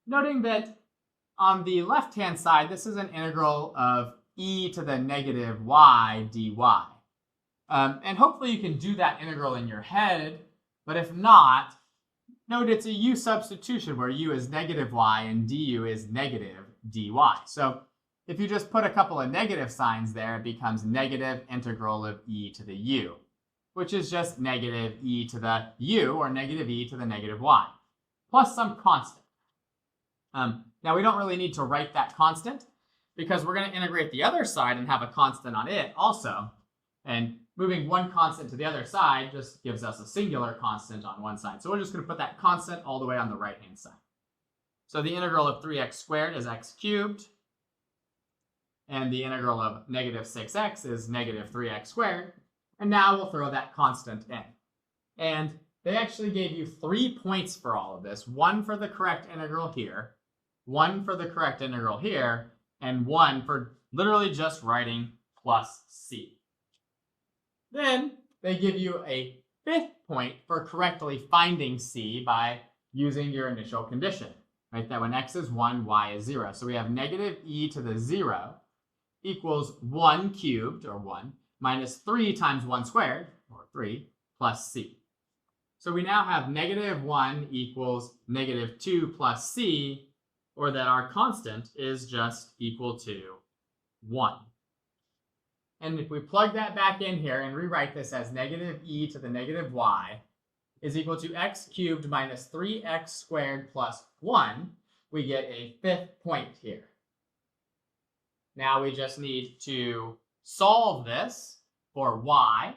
Speaker 1: Noting that on the left-hand side, this is an integral of e to the negative y dy. And hopefully you can do that integral in your head, but if not, note it's a u substitution where u is negative y and du is negative dy. So if you just put a couple of negative signs there, it becomes negative integral of e to the u, which is just negative e to the u, or negative e to the negative y, plus some constant. Now we don't really need to write that constant because we're going to integrate the other side and have a constant on it also. And moving one constant to the other side just gives us a singular constant on one side. So we're just going to put that constant all the way on the right-hand side. So the integral of 3x squared is x cubed. And the integral of negative 6x is negative 3x squared. And now we'll throw that constant in. And they actually gave you 3 points for all of this. 1 for the correct integral here, 1 for the correct integral here, and 1 for literally just writing plus c. Then they give you a 5th point for correctly finding c by using your initial condition, right? That when x is 1, y is 0. So we have negative e to the 0 equals 1 cubed, or 1, minus 3 times 1 squared, or 3, plus c. So we now have negative 1 equals negative 2 plus c, or that our constant is just equal to 1. And if we plug that back in here and rewrite this as negative e to the negative y is equal to x cubed minus 3x squared plus 1, we get a 5th point here. Now we just need to solve this for y.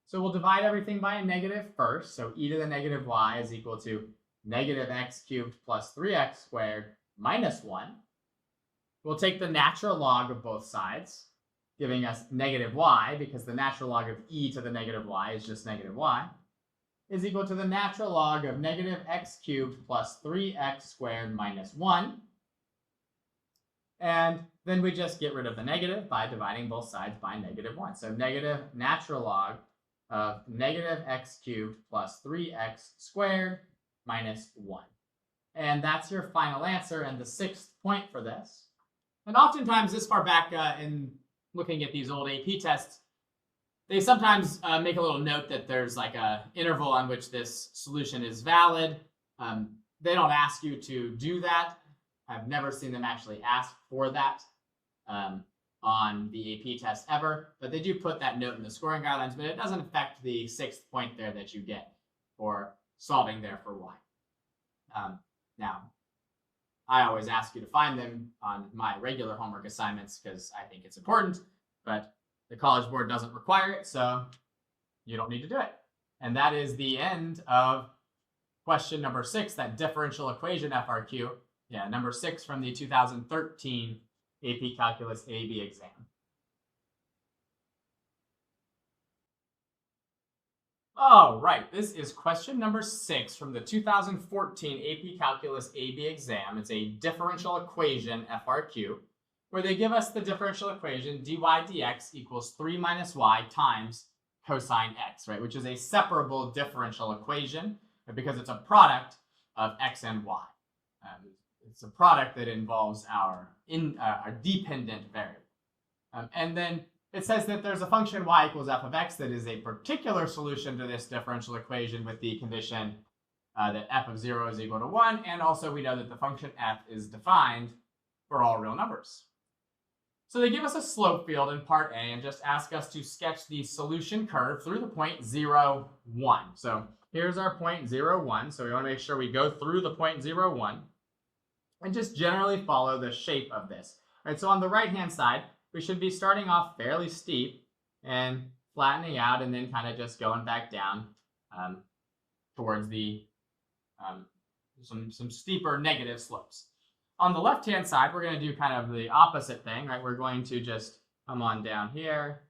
Speaker 1: So we'll divide everything by a negative first. So e to the negative y is equal to negative x cubed plus 3x squared minus 1. We'll take the natural log of both sides, giving us negative y, because the natural log of e to the negative y is just negative y, is equal to the natural log of negative x cubed plus 3x squared minus 1. And then we just get rid of the negative by dividing both sides by negative 1. So negative natural log of negative x cubed plus 3x squared minus 1. And that's your final answer and the 6th point for this. And oftentimes this far back in looking at these old AP tests, they sometimes make a little note that there's like a interval on which this solution is valid. They don't ask you to do that. I've never seen them actually ask for that on the AP test ever, but they do put that note in the scoring guidelines, but it doesn't affect the 6th point there that you get for solving there for y. Now, I always ask you to find them on my regular homework assignments because I think it's important, but the College Board doesn't require it, so you don't need to do it. And that is the end of question number 6, that differential equation FRQ. Yeah, number 6 from the 2013 AP Calculus AB exam. Oh, right. This is question number 6 from the 2014 AP Calculus AB exam. It's a differential equation FRQ, where they give us the differential equation dy dx equals 3 minus y times cosine x, right? Which is a separable differential equation because it's a product of x and y. It's a product that involves our dependent variable. And then it says that there's a function y equals f of x that is a particular solution to this differential equation with the condition that f of 0 is equal to 1. And also we know that the function f is defined for all real numbers. So they give us a slope field in part A and just ask us to sketch the solution curve through the point 0, 1. So here's our point 0, 1. So we want to make sure we go through the point 0, 1 and just generally follow the shape of this. All right, so on the right-hand side, we should be starting off fairly steep and flattening out and then kind of just going back down towards the some steeper negative slopes. On the left-hand side, we're going to do kind of the opposite thing, right? We're going to just come on down here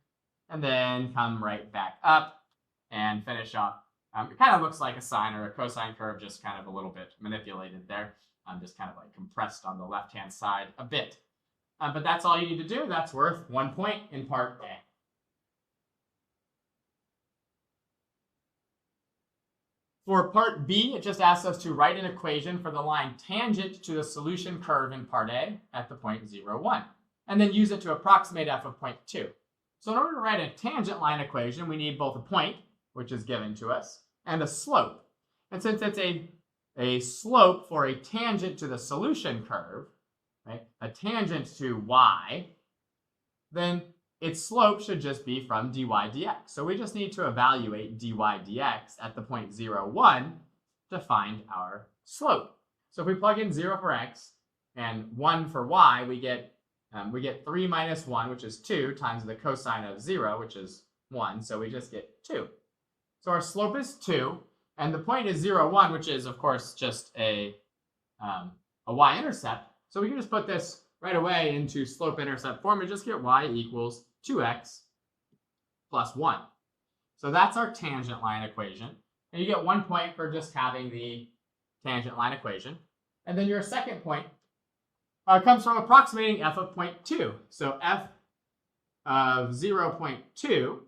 Speaker 1: and then come right back up and finish off. It kind of looks like a sine or a cosine curve, just kind of a little bit manipulated there. Just kind of like compressed on the left-hand side a bit. But that's all you need to do. That's worth 1 point in part A. For part B, it just asks us to write an equation for the line tangent to the solution curve in part A at the point 0, 1, and then use it to approximate f of point 2. So in order to write a tangent line equation, we need both a point, which is given to us, and a slope. And since it's a slope for a tangent to the solution curve, right, a tangent to y, then its slope should just be from dy dx. So we just need to evaluate dy dx at the point 0, 1 to find our slope. So if we plug in 0 for x and 1 for y, we get 3 minus 1, which is 2, times the cosine of 0, which is 1. So we just get 2. So our slope is 2, and the point is 0, 1, which is, of course, just a y-intercept. So we can just put this right away into slope-intercept form, we just get y equals 2x plus 1. So that's our tangent line equation. And you get 1 point for just having the tangent line equation. And then your second point comes from approximating f of 0.2. So f of 0.2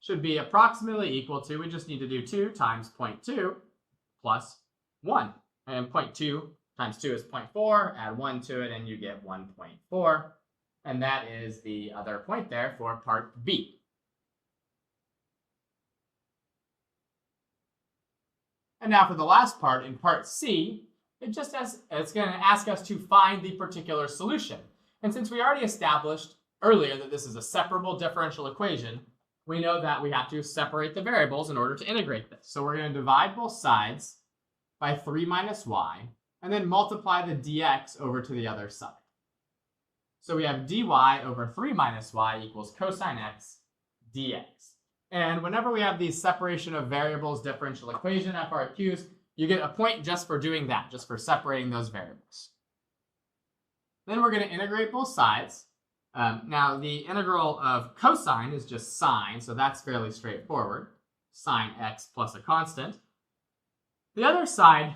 Speaker 1: should be approximately equal to, we just need to do 2 times 0.2 plus 1. And 0.2 times 2 is 0.4, add 1 to it, and you get 1.4. And that is the other point there for part B. And now for the last part, in part C, it's going to ask us to find the particular solution. And since we already established earlier that this is a separable differential equation, we know that we have to separate the variables in order to integrate this. So we're going to divide both sides by 3 minus y, and then multiply the dx over to the other side. So we have dy over 3 minus y equals cosine x dx. And whenever we have these separation of variables differential equation FRQs, you get a point just for doing that, just for separating those variables. Then we're going to integrate both sides. Now, the integral of cosine is just sine, so that's fairly straightforward. Sine x plus a constant. The other side,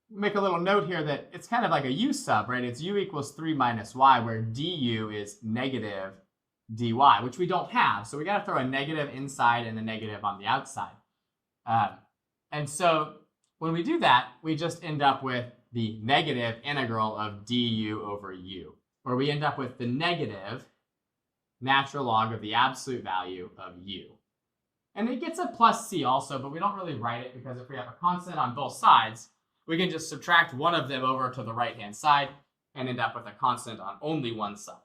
Speaker 1: make a little note here that it's kind of like a u sub, right? It's u equals 3 minus y, where du is negative dy, which we don't have. So we got to throw a negative inside and a negative on the outside. And so when we do that, we just end up with the negative integral of du over u, where we end up with the negative natural log of the absolute value of u. And it gets a plus c also, but we don't really write it because if we have a constant on both sides, we can just subtract one of them over to the right-hand side and end up with a constant on only one side.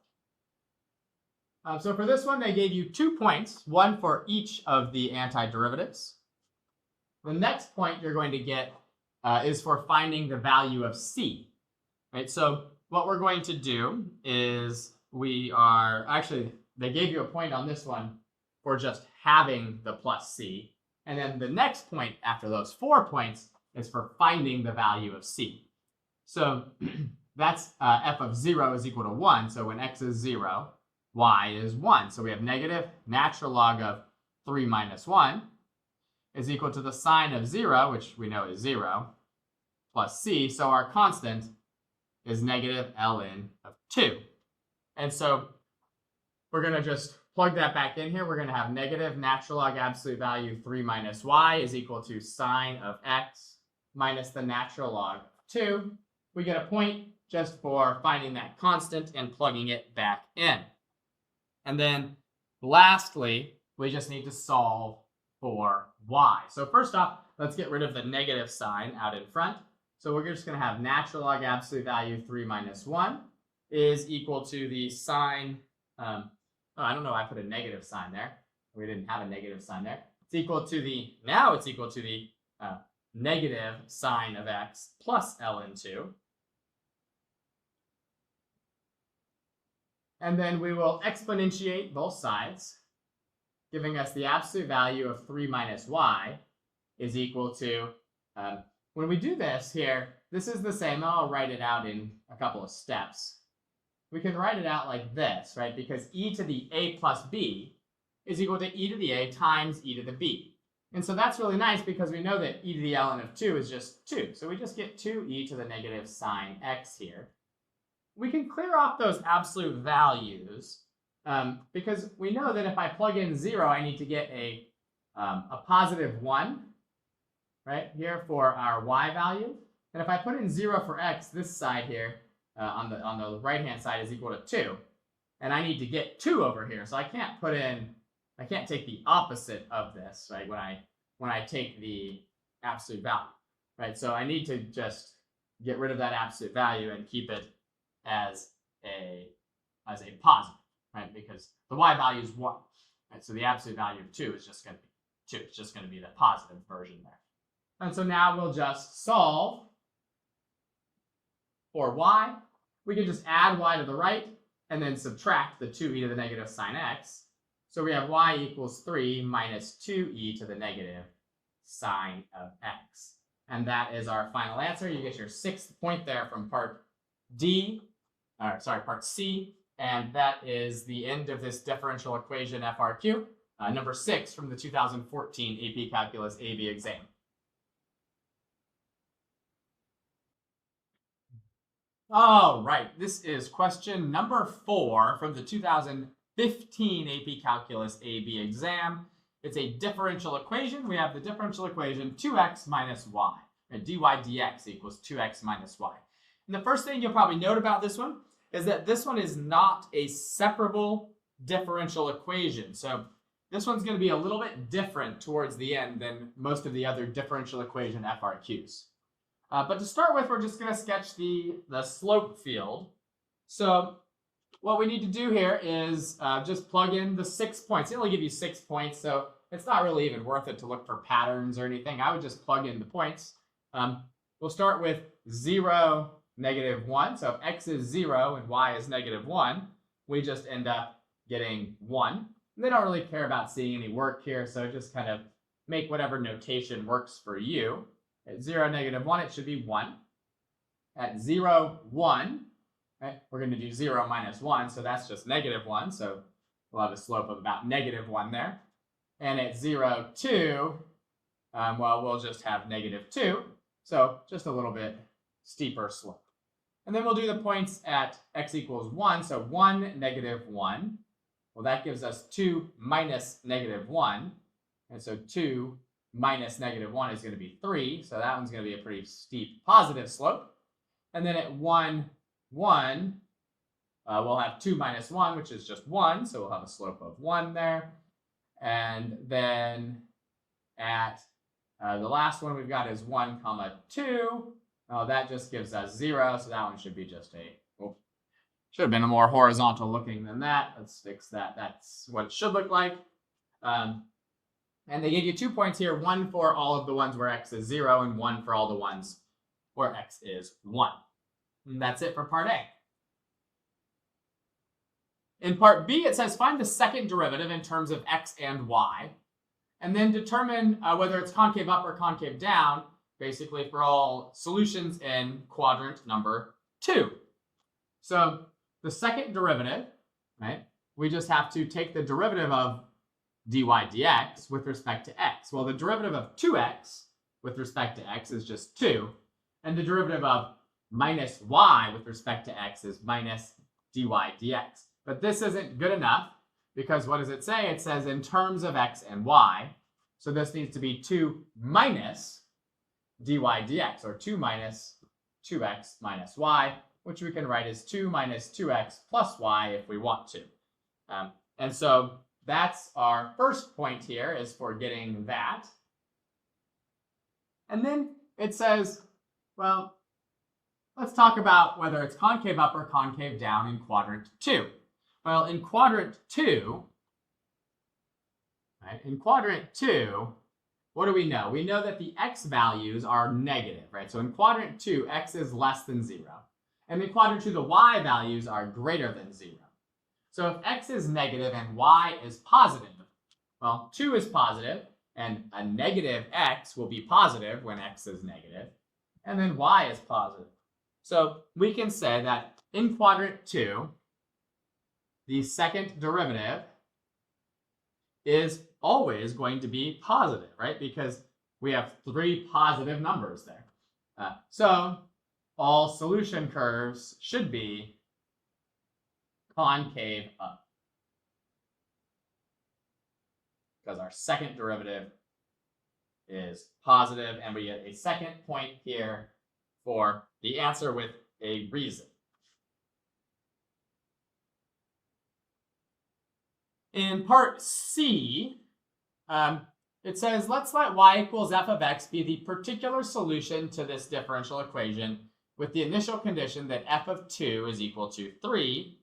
Speaker 1: So for this one, they gave you 2 points, one for each of the antiderivatives. The next point you're going to get is for finding the value of c. Right? So what we're going to do is they gave you a point on this one for just having the plus c. And then the next point after those 4 points is for finding the value of c. So that's f of 0 is equal to 1. So when x is 0, y is 1. So we have negative natural log of 3 minus 1 is equal to the sine of 0, which we know is 0, plus c. So our constant is negative ln of 2. And so we're going to just plug that back in here. We're going to have negative natural log absolute value 3 minus y is equal to sine of x minus the natural log of 2. We get a point just for finding that constant and plugging it back in. And then lastly, we just need to solve for y. So first off, let's get rid of the negative sign out in front. So we're just going to have natural log absolute value 3 minus 1 is equal to the sine. I don't know why I put a negative sign there. We didn't have a negative sign there. It's equal to the negative sine of x plus ln 2. And then we will exponentiate both sides, giving us the absolute value of 3 minus y is equal to, when we do this here, this is the same. I'll write it out in a couple of steps. We can write it out like this, right? Because e to the a plus b is equal to e to the a times e to the b. And so that's really nice because we know that e to the ln of 2 is just 2. So we just get 2e to the negative sine x here. We can clear off those absolute values because we know that if I plug in 0, I need to get a positive 1, right, here for our y value. And if I put in 0 for x, this side here on the right-hand side is equal to 2. And I need to get 2 over here. So I can't take the opposite of this, right, when I take the absolute value, right? So I need to just get rid of that absolute value and keep it as a positive, right? Because the y value is 1, right? So the absolute value of 2 is just going to be 2. It's just going to be the positive version there. And so now we'll just solve for y. We can just add y to the right and then subtract the 2e to the negative sine x. So we have y equals 3 minus 2e to the negative sine of x. And that is our final answer. You get your 6th point there from part D. part C. And that is the end of this differential equation FRQ, number 6 from the 2014 AP Calculus AB exam. All right, this is question number 4 from the 2015 AP Calculus AB exam. It's a differential equation. We have the differential equation 2x minus y, and dy dx equals 2x minus y. And the first thing you'll probably note about this one is that this one is not a separable differential equation. So this one's going to be a little bit different towards the end than most of the other differential equation FRQs. But to start with, we're just going to sketch the slope field. So what we need to do here is just plug in the 6 points. They only give you 6 points, so it's not really even worth it to look for patterns or anything. I would just plug in the points. We'll start with 0, -1. So if x is 0 and y is -1, we just end up getting 1. And they don't really care about seeing any work here, so just kind of make whatever notation works for you. At 0, -1, it should be 1. At 0, 1, right, we're going to do 0 minus 1, so that's just -1. So we'll have a slope of about -1 there. And at 0, 2, well, we'll just have -2. So just a little bit steeper slope. And then we'll do the points at x equals 1. So 1, -1. Well, that gives us 2 minus -1. And so 2 minus -1 is going to be 3. So that one's going to be a pretty steep positive slope. And then at 1, 1, we'll have 2 minus 1, which is just 1. So we'll have a slope of 1 there. And then at the last one we've got is 1, 2. That just gives us 0. So that one should be just should have been a more horizontal looking than that. Let's fix that. That's what it should look like. And they give you 2 points here, 1 for all of the ones where x is 0 and 1 for all the ones where x is 1. And that's it for part A. In part B, it says find the second derivative in terms of x and y, and then determine whether it's concave up or concave down, basically for all solutions in quadrant number 2. So the second derivative, right, we just have to take the derivative of dy dx with respect to x. Well, the derivative of 2x with respect to x is just 2, and the derivative of minus y with respect to x is minus dy dx. But this isn't good enough, because what does it say? It says in terms of x and y. So this needs to be 2 minus dy dx, or 2 minus 2x minus y, which we can write as 2 minus 2x plus y if we want to. And so that's our first point here, is for getting that. And then it says, well, let's talk about whether it's concave up or concave down in quadrant 2. Well, in quadrant 2, right, what do we know? We know that the x values are negative, right? So in quadrant 2, x is less than 0. And in quadrant 2, the y values are greater than 0. So if x is negative and y is positive, well, 2 is positive, and a negative x will be positive when x is negative, and then y is positive. So we can say that in quadrant 2, the second derivative is always going to be positive, right? Because we have 3 positive numbers there. So all solution curves should be concave up, because our second derivative is positive, and we get a second point here for the answer with a reason. In part C, it says, let's let y equals f of x be the particular solution to this differential equation with the initial condition that f of 2 is equal to 3.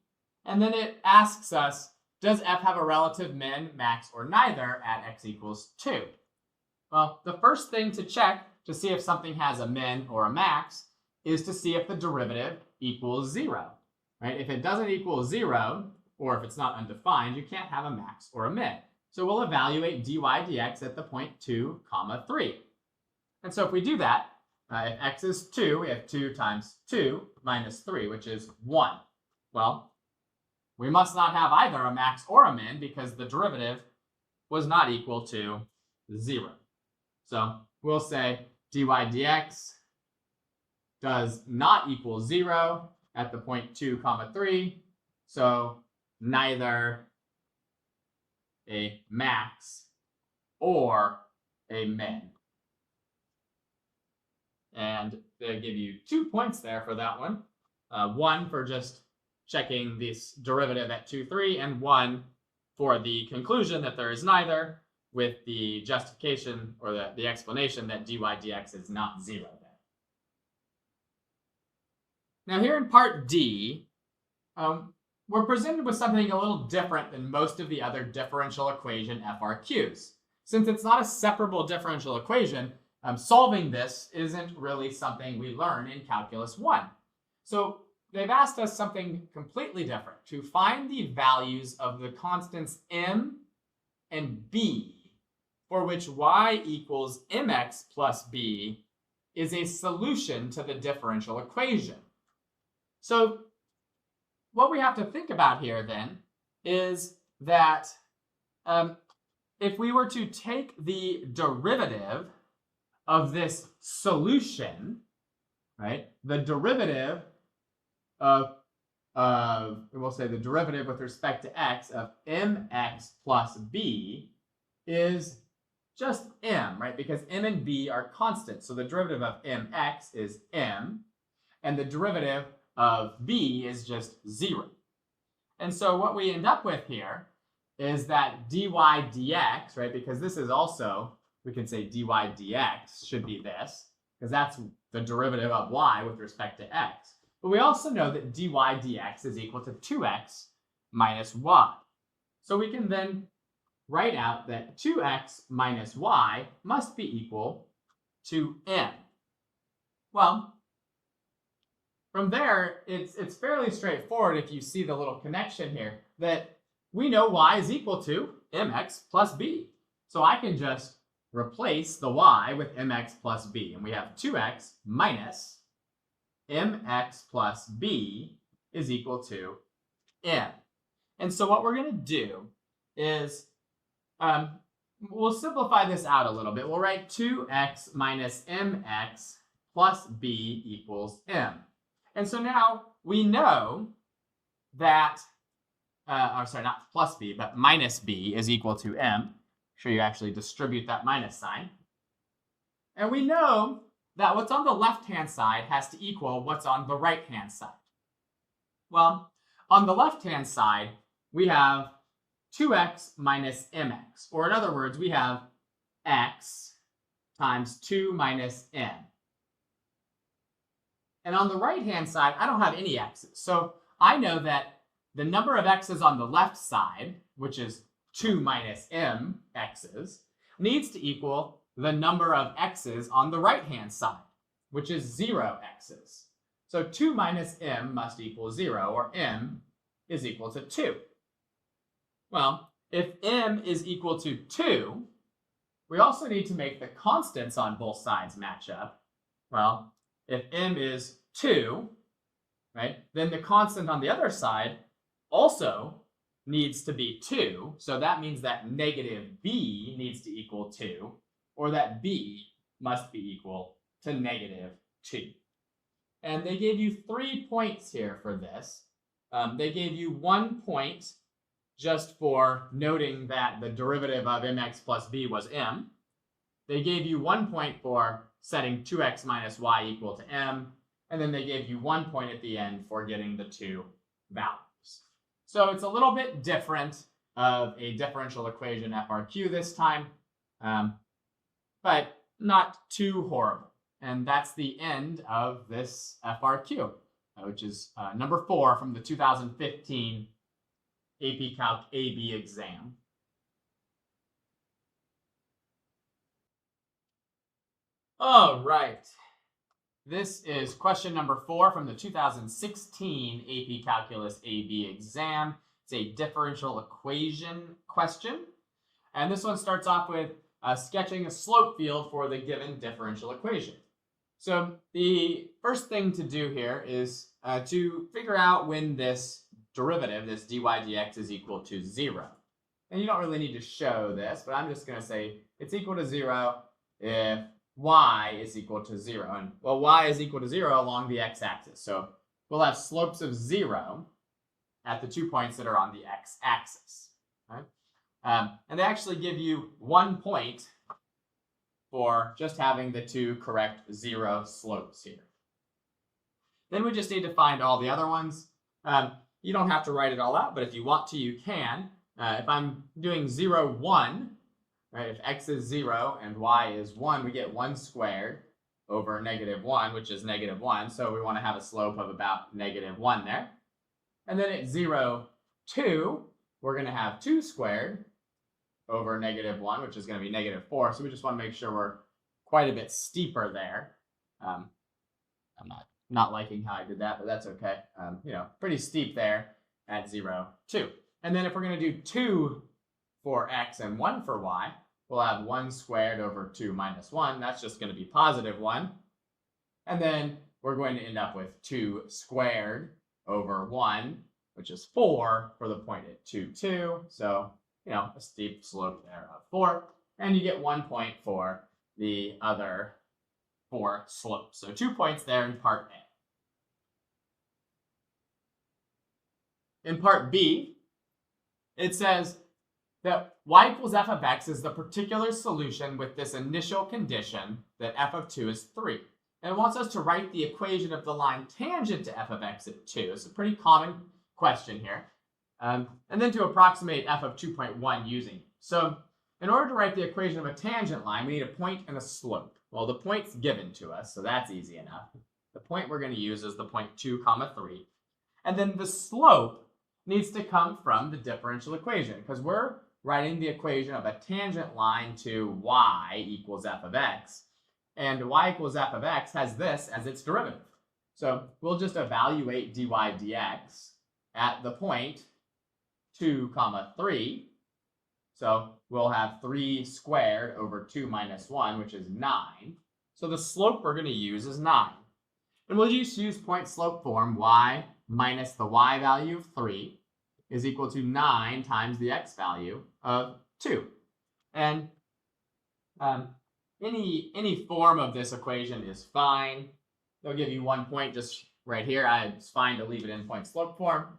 Speaker 1: And then it asks us, does f have a relative min, max, or neither at x equals 2? Well, the first thing to check to see if something has a min or a max is to see if the derivative equals 0. Right? If it doesn't equal 0, or if it's not undefined, you can't have a max or a min. So we'll evaluate dy dx at the point 2, 3. And so if we do that, if x is 2, we have 2 times 2 minus 3, which is 1. Well, we must not have either a max or a min because the derivative was not equal to 0. So we'll say dy dx does not equal 0 at the point 2, 3. So neither a max or a min. And they give you 2 points there for that one. 1 for just checking this derivative at 2, 3, and 1 for the conclusion that there is neither, with the justification or the explanation that dy dx is not 0 then. Now here in part D, we're presented with something a little different than most of the other differential equation FRQs. Since it's not a separable differential equation, solving this isn't really something we learn in Calculus 1. So they've asked us something completely different, to find the values of the constants m and b, for which y equals mx plus b is a solution to the differential equation. So what we have to think about here then is that if we were to take the derivative of this solution, right, the derivative of, we'll say the derivative with respect to x of mx plus b is just m, right, because m and b are constant. So the derivative of mx is m, and the derivative of b is just 0. And so what we end up with here is that dy dx, right, because this is also, we can say dy dx should be this, because that's the derivative of y with respect to x. But we also know that dy dx is equal to 2x minus y. So we can then write out that 2x minus y must be equal to m. Well, from there, it's fairly straightforward if you see the little connection here, that we know y is equal to mx plus b. So I can just replace the y with mx plus b, and we have 2x minus mx plus b is equal to m. And so what we're going to do is we'll simplify this out a little bit. We'll write 2x minus mx plus b equals m. And so now we know that, sorry, not plus b, but minus b is equal to m. Make sure you actually distribute that minus sign. And we know that what's on the left-hand side has to equal what's on the right-hand side. Well, on the left-hand side, we have 2x minus mx, or in other words, we have x times 2 minus m. And on the right-hand side, I don't have any x's. So I know that the number of x's on the left side, which is 2 minus m x's, needs to equal the number of x's on the right-hand side, which is 0 x's. So 2 minus m must equal 0, or m is equal to 2. Well, if m is equal to 2, we also need to make the constants on both sides match up. Well, if m is 2, right, then the constant on the other side also needs to be 2. So that means that negative b needs to equal 2, or that b must be equal to negative 2. And they gave you 3 points here for this. They gave you 1 point just for noting that the derivative of mx plus b was m. They gave you 1 point for setting 2x minus y equal to m. And then they gave you 1 point at the end for getting the 2 values. So it's a little bit different of a differential equation FRQ this time, but not too horrible. And that's the end of this FRQ, which is number 4 from the 2015 AP Calc AB exam. All right. This is question number 4 from the 2016 AP Calculus AB exam. It's a differential equation question. And this one starts off with sketching a slope field for the given differential equation. So the first thing to do here is to figure out when this derivative, this dy dx, is equal to 0. And you don't really need to show this, but I'm just going to say it's equal to 0 if y is equal to 0. And well, y is equal to 0 along the x-axis. So we'll have slopes of 0 at the 2 points that are on the x-axis. Right? And they actually give you 1 point for just having the 2 correct 0 slopes here. Then we just need to find all the other ones. You don't have to write it all out, but if you want to, you can. If I'm doing 0, 1, right, if x is 0 and y is 1, we get 1 squared over -1, which is -1. So we want to have a slope of about -1 there. And then at 0, 2, we're going to have 2 squared over -1, which is going to be -4. So we just want to make sure we're quite a bit steeper there. I'm not liking how I did that, but that's okay. Pretty steep there at 0, 2. And then if we're going to do 2 for x and 1 for y, we'll have 1 squared over 2 minus 1. That's just going to be +1. And then we're going to end up with 2 squared over 1, which is 4 for the point at 2, 2. So, a steep slope there of 4. And you get 1 point for the other 4 slopes. So 2 points there in part A. In part B, it says that y equals f of x is the particular solution with this initial condition that f of 2 is 3. And it wants us to write the equation of the line tangent to f of x at 2. It's a pretty common question here. And then to approximate f of 2.1 using it. So in order to write the equation of a tangent line, we need a point and a slope. Well, the point's given to us, so that's easy enough. The point we're going to use is the point 2, 3. And then the slope needs to come from the differential equation, because we're writing the equation of a tangent line to y equals f of x. And y equals f of x has this as its derivative. So we'll just evaluate dy dx at the point 2, 3. So we'll have 3 squared over 2 minus 1, which is 9. So the slope we're going to use is 9. And we'll just use point slope form. Y minus the y value of 3 is equal to 9 times the x value of 2. And any form of this equation is fine. They'll give you 1 point just right here. It's fine to leave it in point slope form.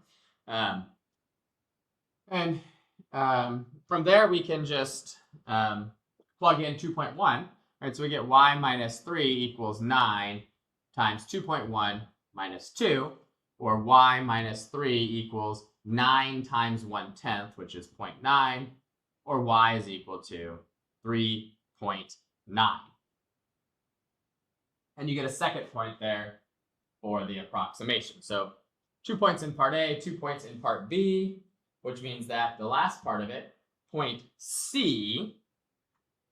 Speaker 1: From there, we can just plug in 2.1. Right, so we get y minus 3 equals 9 times 2.1 minus 2, or y minus 3 equals 9 times 1/10, which is 0.9, or y is equal to 3.9. And you get a second point there for the approximation. So 2 points in part A, 2 points in part B, which means that the last part of it, point C,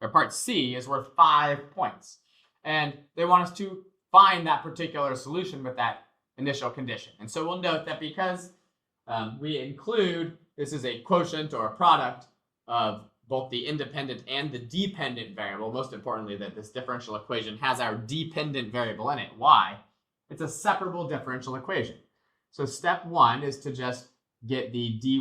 Speaker 1: or part C, is worth 5 points. And they want us to find that particular solution with that initial condition. And so we'll note that because we include, this is a quotient or a product of both the independent and the dependent variable, most importantly that this differential equation has our dependent variable in it, y, it's a separable differential equation. So step 1 is to just get the dy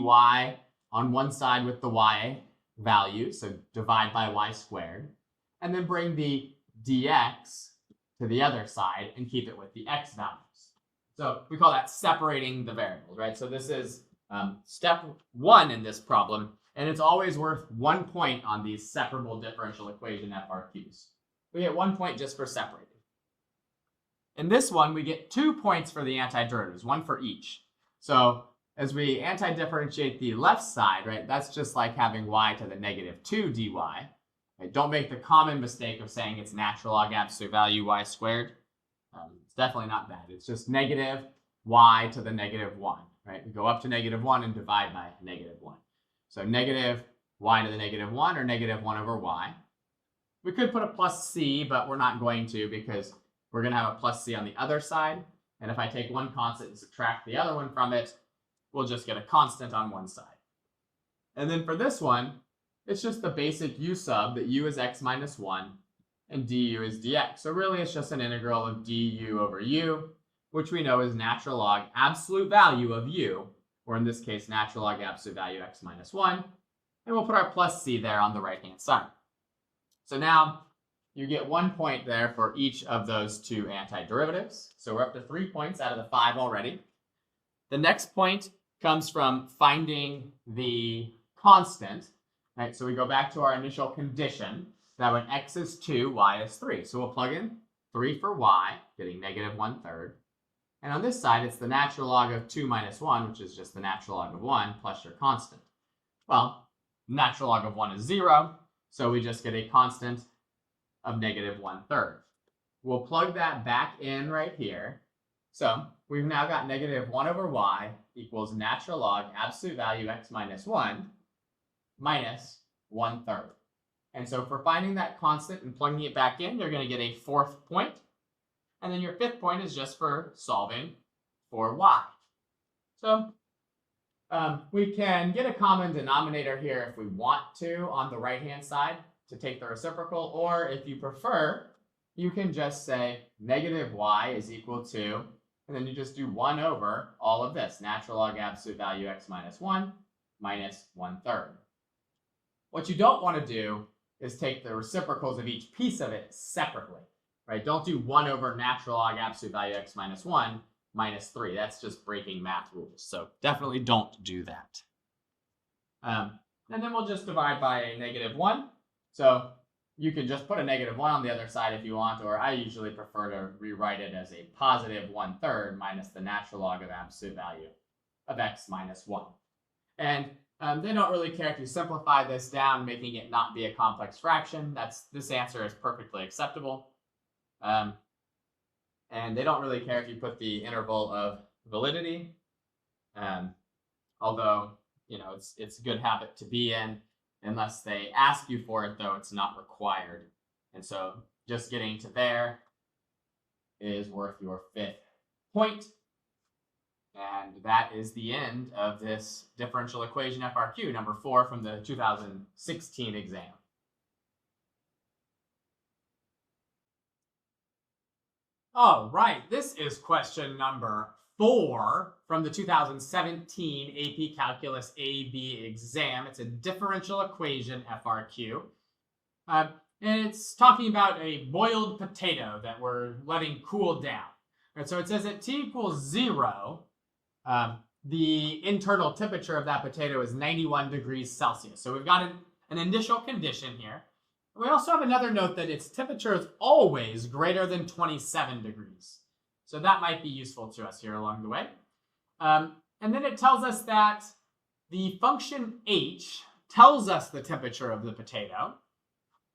Speaker 1: on one side with the y value, so divide by y squared, and then bring the dx to the other side and keep it with the x values. So we call that separating the variables, right? So this is step 1 in this problem, and it's always worth 1 point on these separable differential equation FRQs. We get 1 point just for separating. In this one, we get 2 points for the antiderivatives, 1 for each. So as we antidifferentiate the left side, right, that's just like having y to the -2 dy. Right? Don't make the common mistake of saying it's natural log absolute value y squared. It's definitely not that. It's just negative y to the -1, right? We go up to -1 and divide by -1. So negative y to the -1, or -1 over y. We could put a plus c, but we're not going to, because we're going to have a plus c on the other side. And if I take one constant and subtract the other one from it, we'll just get a constant on one side. And then for this one, it's just the basic u sub, that u is x minus 1, and du is dx. So really it's just an integral of du over u, which we know is natural log absolute value of u, or in this case, natural log absolute value x minus 1. And we'll put our plus c there on the right-hand side. So now you get 1 point there for each of those two antiderivatives. So we're up to 3 points out of the 5 already. The next point comes from finding the constant. Right? So we go back to our initial condition that when x is 2, y is 3. So we'll plug in 3 for y, getting negative 1/3. And on this side, it's the natural log of 2 minus 1, which is just the natural log of 1 plus your constant. Well, natural log of 1 is 0, so we just get a constant of negative 1/3. We'll plug that back in right here. So we've now got negative 1 over y equals natural log absolute value x minus 1 minus 1/3. And so for finding that constant and plugging it back in, you're going to get a 4th point. And then your 5th point is just for solving for y. So we can get a common denominator here if we want to on the right-hand side to take the reciprocal, or if you prefer, you can just say negative y is equal to, and then you just do 1 over all of this, natural log absolute value x minus 1 minus 1/3. What you don't want to do is take the reciprocals of each piece of it separately, right? Don't do 1 over natural log absolute value x minus 1 minus 3. That's just breaking math rules. So definitely don't do that. And then we'll just divide by a negative 1. So you can just put a negative 1 on the other side if you want, or I usually prefer to rewrite it as a positive 1/3 minus the natural log of absolute value of x minus 1. And they don't really care if you simplify this down, making it not be a complex fraction. This answer is perfectly acceptable. And they don't really care if you put the interval of validity. Although, you know, it's a good habit to be in. Unless they ask you for it, though, it's not required. And so just getting to there is worth your 5th point. And that is the end of this differential equation FRQ, number 4 from the 2016 exam. All right, this is question number 4 from the 2017 AP Calculus AB exam. It's a differential equation FRQ. And it's talking about a boiled potato that we're letting cool down. Right, so it says at t equals 0, the internal temperature of that potato is 91 degrees Celsius. So we've got an initial condition here. We also have another note that its temperature is always greater than 27 degrees. So that might be useful to us here along the way. And then it tells us that the function h tells us the temperature of the potato.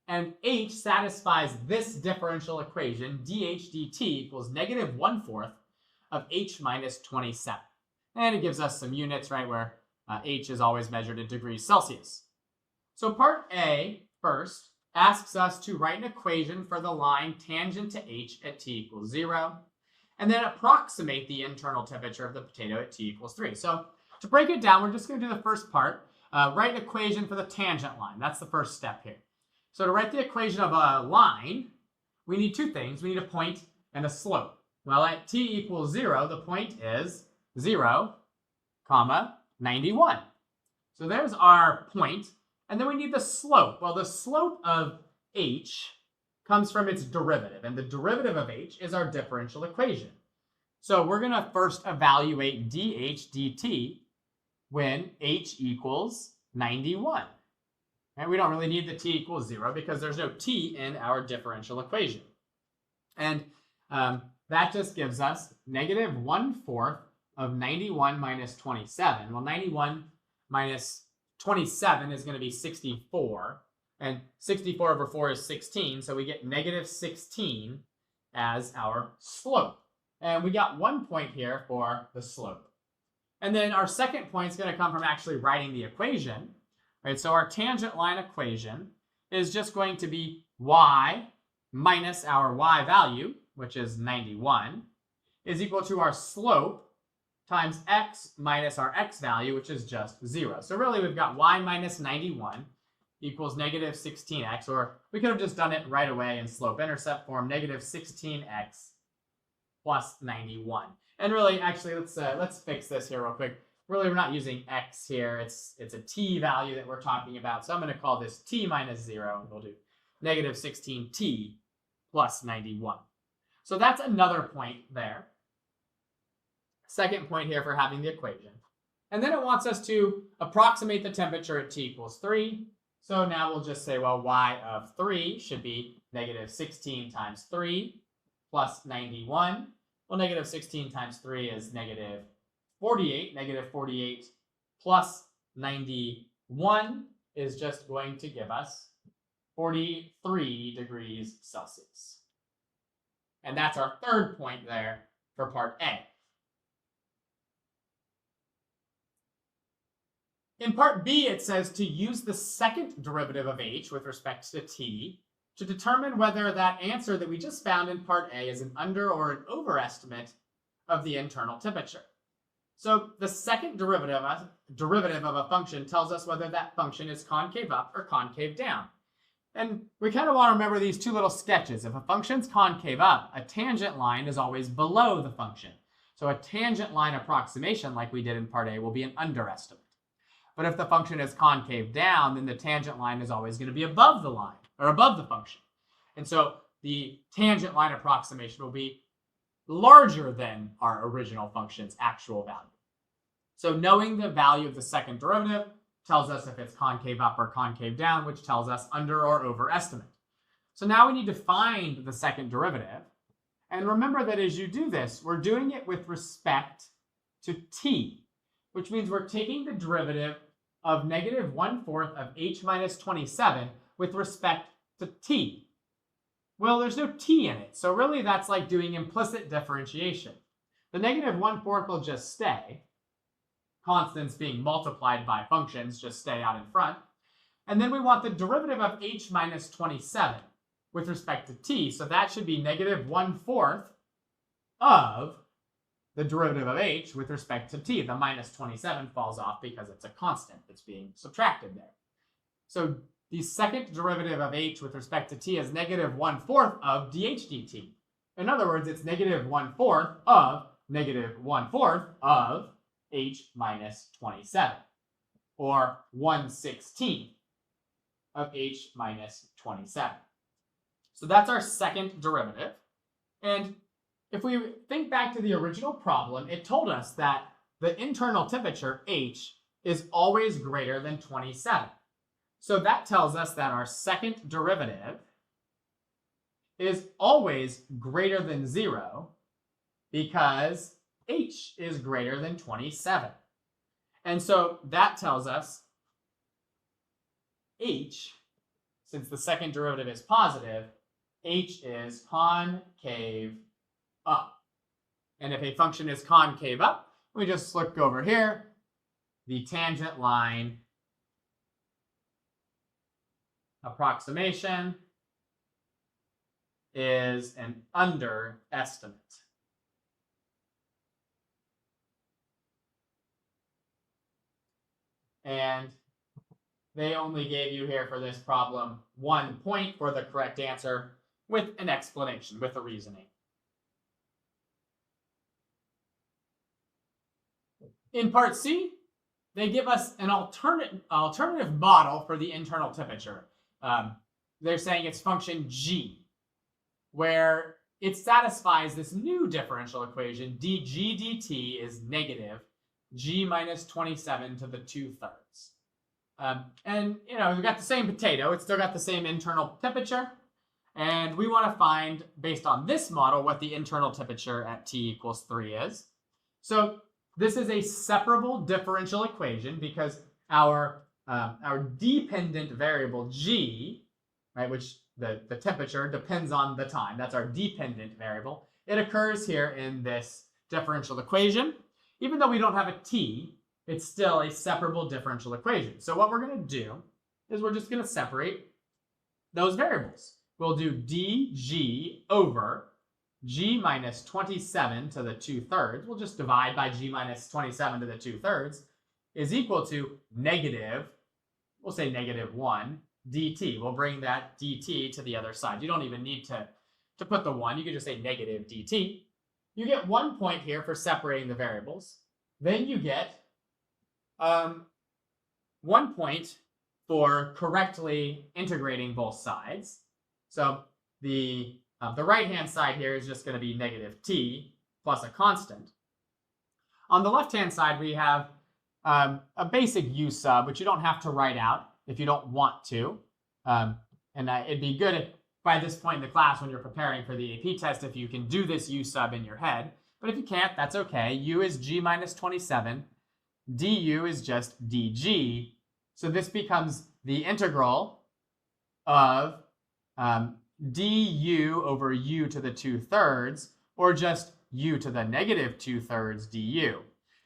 Speaker 1: And h satisfies this differential equation, dh dt equals negative 1/4 of h minus 27. And it gives us some units, right, where h is always measured in degrees Celsius. So part A first asks us to write an equation for the line tangent to h at t equals 0, and then approximate the internal temperature of the potato at t equals 3. So to break it down, we're just going to do the first part, write an equation for the tangent line. That's the first step here. So to write the equation of a line, we need two things. We need a point and a slope. Well, at t equals 0, the point is 0, 91. So there's our point. And then we need the slope. Well, the slope of h comes from its derivative. And the derivative of h is our differential equation. So we're going to first evaluate dh dt when h equals 91. And we don't really need the t equals 0 because there's no t in our differential equation. And that just gives us negative 1/4 of 91 minus 27. Well, 91 minus 27 is going to be 64. And 64 over 4 is 16. So we get negative 16 as our slope. And we got 1 point here for the slope. And then our second point is going to come from actually writing the equation. Right, so our tangent line equation is just going to be y minus our y value, which is 91, is equal to our slope times x minus our x value, which is just 0. So really we've got y minus 91 equals negative 16x, or we could have just done it right away in slope-intercept form, negative 16x plus 91. And really, actually, let's fix this here real quick. Really, we're not using x here. It's a t value that we're talking about. So I'm going to call this t minus 0, and we'll do negative 16t plus 91. So that's another point there. Second point here for having the equation. And then it wants us to approximate the temperature at t equals 3. So now we'll just say, well, y of 3 should be negative 16 times 3 plus 91. Well, negative 16 times 3 is negative 48. Negative 48 plus 91 is just going to give us 43 degrees Celsius. And that's our third point there for part A. In part B, it says to use the second derivative of h with respect to t to determine whether that answer that we just found in part A is an under or an overestimate of the internal temperature. So the second derivative of a function tells us whether that function is concave up or concave down. And we kind of want to remember these two little sketches. If a function's concave up, a tangent line is always below the function. So a tangent line approximation, like we did in part A, will be an underestimate. But if the function is concave down, then the tangent line is always going to be above the line, or above the function. And so the tangent line approximation will be larger than our original function's actual value. So knowing the value of the second derivative tells us if it's concave up or concave down, which tells us under or overestimate. So now we need to find the second derivative. And remember that as you do this, we're doing it with respect to t, which means we're taking the derivative of negative 1/4 of h minus 27 with respect to t. Well, there's no t in it, so really that's like doing implicit differentiation. The negative 1/4 will just stay. Constants being multiplied by functions just stay out in front. And then we want the derivative of h minus 27 with respect to t, so that should be negative 1/4 of the derivative of h with respect to t. The minus 27 falls off because it's a constant that's being subtracted there. So the second derivative of h with respect to t is negative 1/4 of dh dt. In other words, it's negative 1/4 of negative 1/4 of h minus 27, or 1/16 of h minus 27. So that's our second derivative. And if we think back to the original problem, it told us that the internal temperature, h, is always greater than 27. So that tells us that our second derivative is always greater than 0 because h is greater than 27. And so that tells us h, since the second derivative is positive, h is concave up. And if a function is concave up, we just look over here. The tangent line approximation is an underestimate. And they only gave you here for this problem 1 point for the correct answer with an explanation, with a reasoning. In part C, they give us an alternative model for the internal temperature. They're saying it's function g, where it satisfies this new differential equation. dg dt is negative g minus 27 to the 2/3. And, you know, we've got the same potato. It's still got the same internal temperature. And we want to find, based on this model, what the internal temperature at t equals 3 is. So this is a separable differential equation because our dependent variable g, right, which the temperature depends on the time. That's our dependent variable. It occurs here in this differential equation. Even though we don't have a t, it's still a separable differential equation. So what we're going to do is we're just going to separate those variables. We'll do dg over g minus 27 to the 2/3. We'll just divide by g minus 27 to the 2/3 is equal to negative, we'll say negative 1 dt. We'll bring that dt to the other side. You don't even need to put the 1. You could just say negative dt. You get 1 point here for separating the variables. Then you get 1 point for correctly integrating both sides. So the right-hand side here is just going to be negative t plus a constant. On the left-hand side, we have a basic u sub, which you don't have to write out if you don't want to. It'd be good if, by this point in the class when you're preparing for the AP test, if you can do this u sub in your head. But if you can't, that's okay. U is g minus 27. Du is just dg. So this becomes the integral of du over u to the 2/3, or just u to the negative 2/3 du.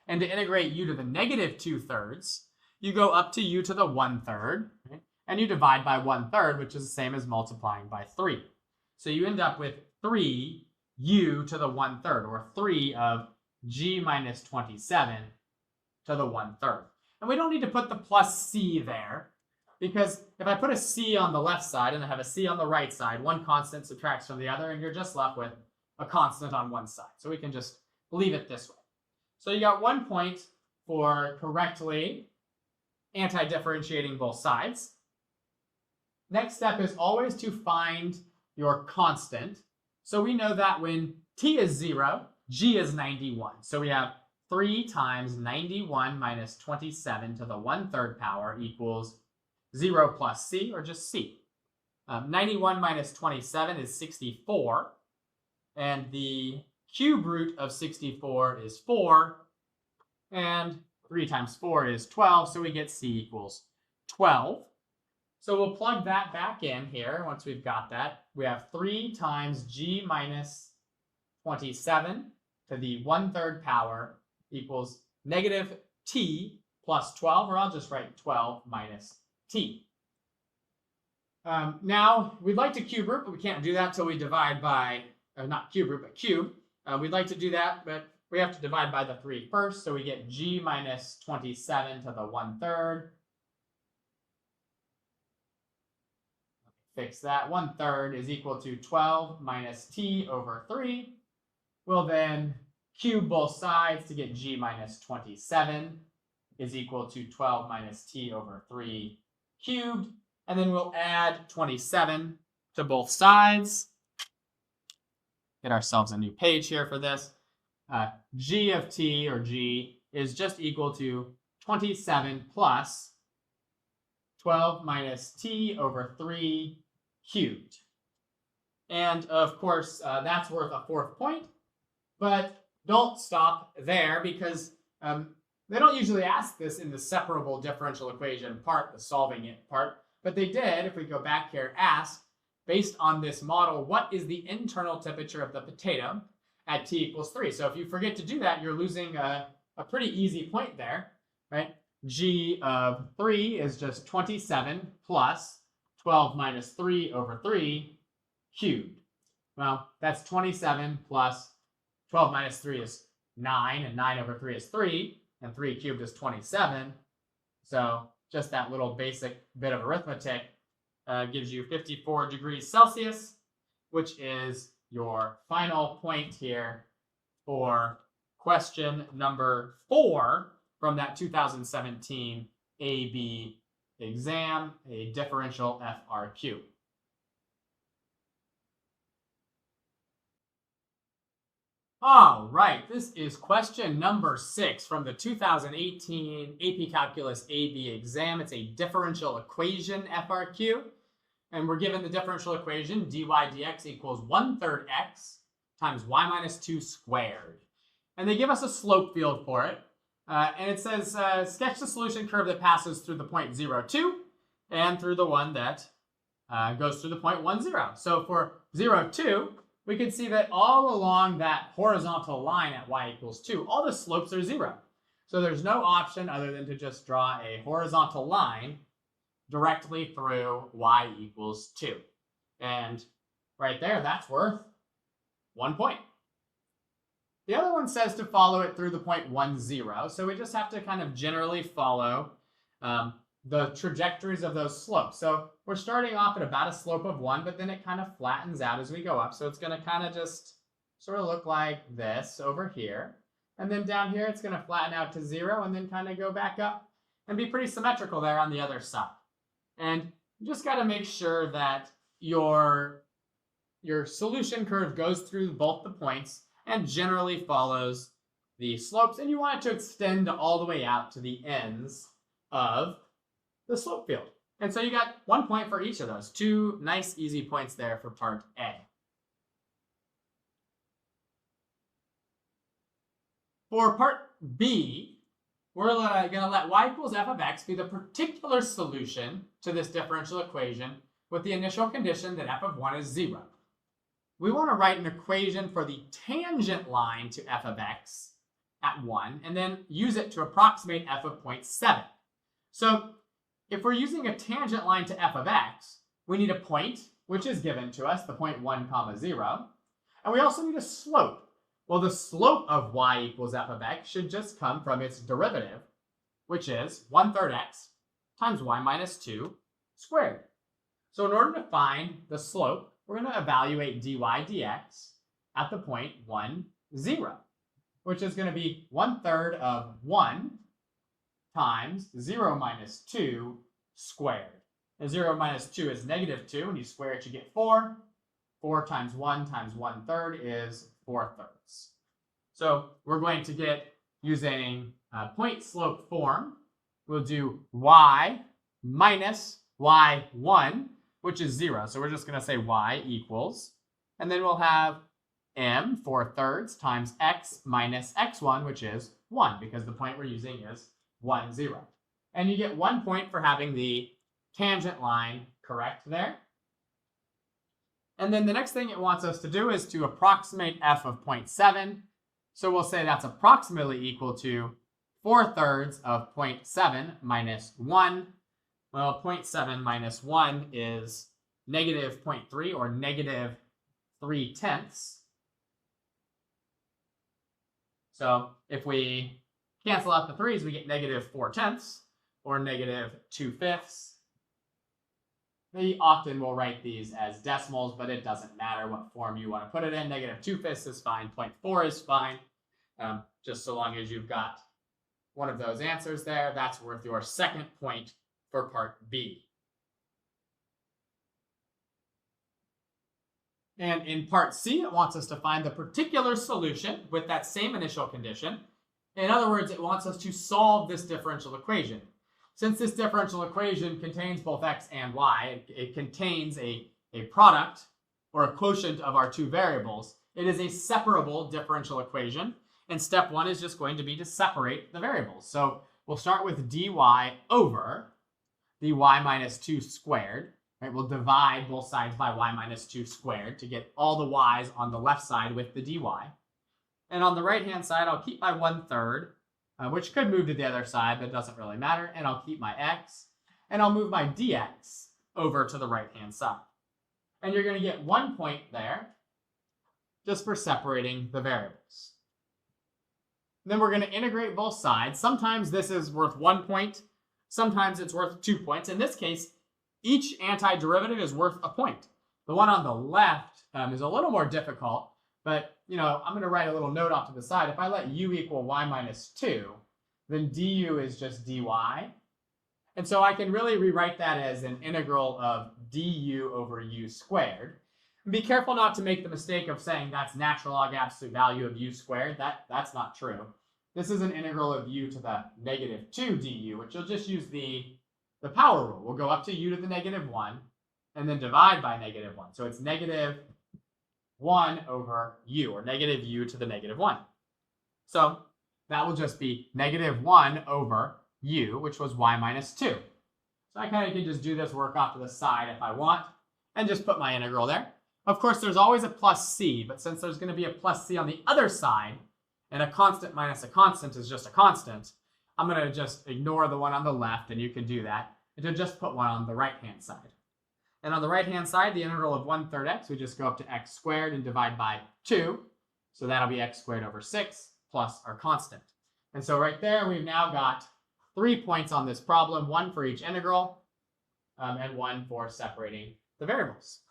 Speaker 1: And to integrate u to the negative 2/3, you go up to u to the 1/3, right? And you divide by 1/3, which is the same as multiplying by 3. So you end up with 3u to the 1/3, or 3 of g minus 27 to the 1/3. And we don't need to put the plus c there, because if I put a c on the left side and I have a c on the right side, one constant subtracts from the other, and you're just left with a constant on one side. So we can just leave it this way. So you got 1 point for correctly anti-differentiating both sides. Next step is always to find your constant. So we know that when t is 0, g is 91. So we have 3 times 91 minus 27 to the 1/3 power equals 0 plus c, or just c. 91 minus 27 is 64. And the cube root of 64 is 4. And 3 times 4 is 12. So we get c equals 12. So we'll plug that back in here. Once we've got that, we have 3 times g minus 27 to the 1/3 power equals negative t plus 12, or I'll just write 12 minus t. Now, we'd like to cube root, but we can't do that until we divide by, not cube root, but cube. We'd like to do that, but we have to divide by the 3 first, so we get g minus 27 to the 1/3. Fix that. 1/3 is equal to 12 minus t over 3. We'll then cube both sides to get g minus 27 is equal to 12 minus t over 3 cubed. And then we'll add 27 to both sides. Get ourselves a new page here for this. G of t, or g, is just equal to 27 plus 12 minus t over 3 cubed. And of course, that's worth a 4th point. But don't stop there, because they don't usually ask this in the separable differential equation part, the solving it part. But they did, if we go back here, ask, based on this model, what is the internal temperature of the potato at t equals 3? So if you forget to do that, you're losing a pretty easy point there, right? G of 3 is just 27 plus 12 minus 3 over 3 cubed. Well, that's 27 plus 12 minus 3 is 9, and 9 over 3 is 3, and 3 cubed is 27. So just that little basic bit of arithmetic gives you 54 degrees Celsius, which is your final point here for question number 4 from that 2017 AB exam, a differential FRQ. All right, this is question number 6 from the 2018 AP Calculus AB exam. It's a differential equation FRQ. And we're given the differential equation dy dx equals 1/3 x times y minus 2 squared. And they give us a slope field for it. And it says, sketch the solution curve that passes through the point 0, 2 and through the one that goes through the point 1, 0. So for 0, 2, we can see that all along that horizontal line at y equals 2, all the slopes are 0. So there's no option other than to just draw a horizontal line directly through y equals 2. And right there, that's worth 1 point. The other one says to follow it through the point 1, 0. So we just have to kind of generally follow the trajectories of those slopes. So we're starting off at about a slope of 1, but then it kind of flattens out as we go up. So it's going to kind of just sort of look like this over here. And then down here, it's going to flatten out to 0 and then kind of go back up and be pretty symmetrical there on the other side. And you just got to make sure that your solution curve goes through both the points and generally follows the slopes. And you want it to extend all the way out to the ends of the slope field. And so you got 1 point for each of those. 2 nice, easy points there for part A. For part B, we're going to let y equals f of x be the particular solution to this differential equation with the initial condition that f of 1 is 0. We want to write an equation for the tangent line to f of x at 1 and then use it to approximate f of 0.7. So if we're using a tangent line to f of x, we need a point, which is given to us, the point 1, 0. And we also need a slope. Well, the slope of y equals f of x should just come from its derivative, which is 1/3 x times y minus 2 squared. So in order to find the slope, we're going to evaluate dy dx at the point 1, 0, which is going to be 1/3 of 1 times 0 minus 2 squared. And 0 minus 2 is -2. When you square it, you get 4. 4 times 1 times 1/3 is 4/3. So we're going to get, using point slope form, we'll do y minus y1, which is 0. So we're just going to say y equals, and then we'll have m 4/3 times x minus x1, which is 1, because the point we're using is 1, 0. And you get 1 point for having the tangent line correct there. And then the next thing it wants us to do is to approximate f of 0.7. So we'll say that's approximately equal to 4/3 of 0.7 minus 1. Well, 0.7 minus 1 is -0.3 or -3/10. So if we cancel out the 3's, we get -4/10 or -2/5. They often will write these as decimals, but it doesn't matter what form you want to put it in. -2/5 is fine. 0.4 is fine. Just so long as you've got one of those answers there, that's worth your second point for part B. And in part C, it wants us to find the particular solution with that same initial condition. In other words, it wants us to solve this differential equation. Since this differential equation contains both x and y, it contains a product or a quotient of our two variables, it is a separable differential equation. And step 1 is just going to be to separate the variables. So we'll start with dy over the y minus 2 squared. Right? We'll divide both sides by y minus 2 squared to get all the y's on the left side with the dy. And on the right-hand side, I'll keep my 1/3, which could move to the other side, but it doesn't really matter. And I'll keep my x, and I'll move my dx over to the right-hand side. And you're going to get 1 point there just for separating the variables. Then we're going to integrate both sides. Sometimes this is worth 1 point. Sometimes it's worth 2 points. In this case, each antiderivative is worth a point. The one on the left is a little more difficult, but I'm going to write a little note off to the side. If I let u equal y minus 2, then du is just dy. And so I can really rewrite that as an integral of du over u squared. And be careful not to make the mistake of saying that's natural log absolute value of u squared. That's not true. This is an integral of u to the -2 du, which you'll just use the power rule. We'll go up to u to the -1 and then divide by -1. So it's -1 over u, or u to the -1. So that will just be -1 over u, which was y minus 2. So I kind of can just do this work off to the side if I want, and just put my integral there. Of course, there's always a plus c, but since there's going to be a plus c on the other side, and a constant minus a constant is just a constant, I'm going to just ignore the one on the left, and you can do that, and to just put one on the right-hand side. And on the right-hand side, the integral of 1/3 x, we just go up to x squared and divide by 2. So that'll be x squared over 6 plus our constant. And so right there, we've now got 3 points on this problem, 1 for each integral, and 1 for separating the variables.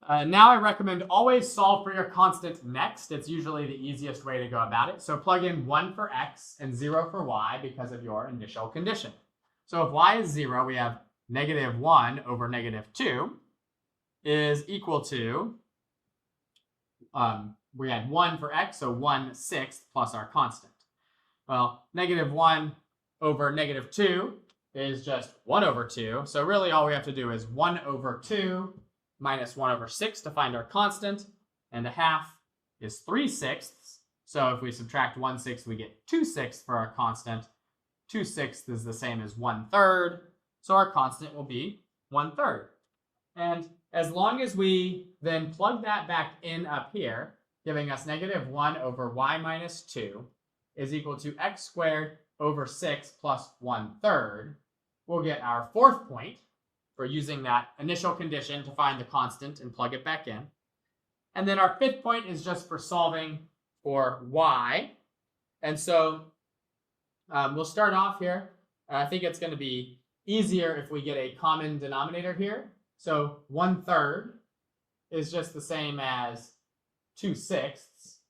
Speaker 1: Now I recommend always solve for your constant next. It's usually the easiest way to go about it. So plug in 1 for x and 0 for y because of your initial condition. So if y is 0, we have negative 1 over negative 2 is equal to, we had 1 for x, so 1/6 plus our constant. Well, negative 1 over negative 2 is just 1 over 2. So really all we have to do is 1 over 2 minus 1 over 6 to find our constant. And a half is 3/6. So if we subtract 1/6, we get 2/6 for our constant. 2/6 is the same as 1/3. So our constant will be 1/3. And as long as we then plug that back in up here, giving us negative 1 over y minus 2 is equal to x squared over 6 plus 1/3, we'll get our fourth point for using that initial condition to find the constant and plug it back in. And then our fifth point is just for solving for y. And so we'll start off here. I think it's going to be easier if we get a common denominator here. So 1/3 is just the same as 2/6.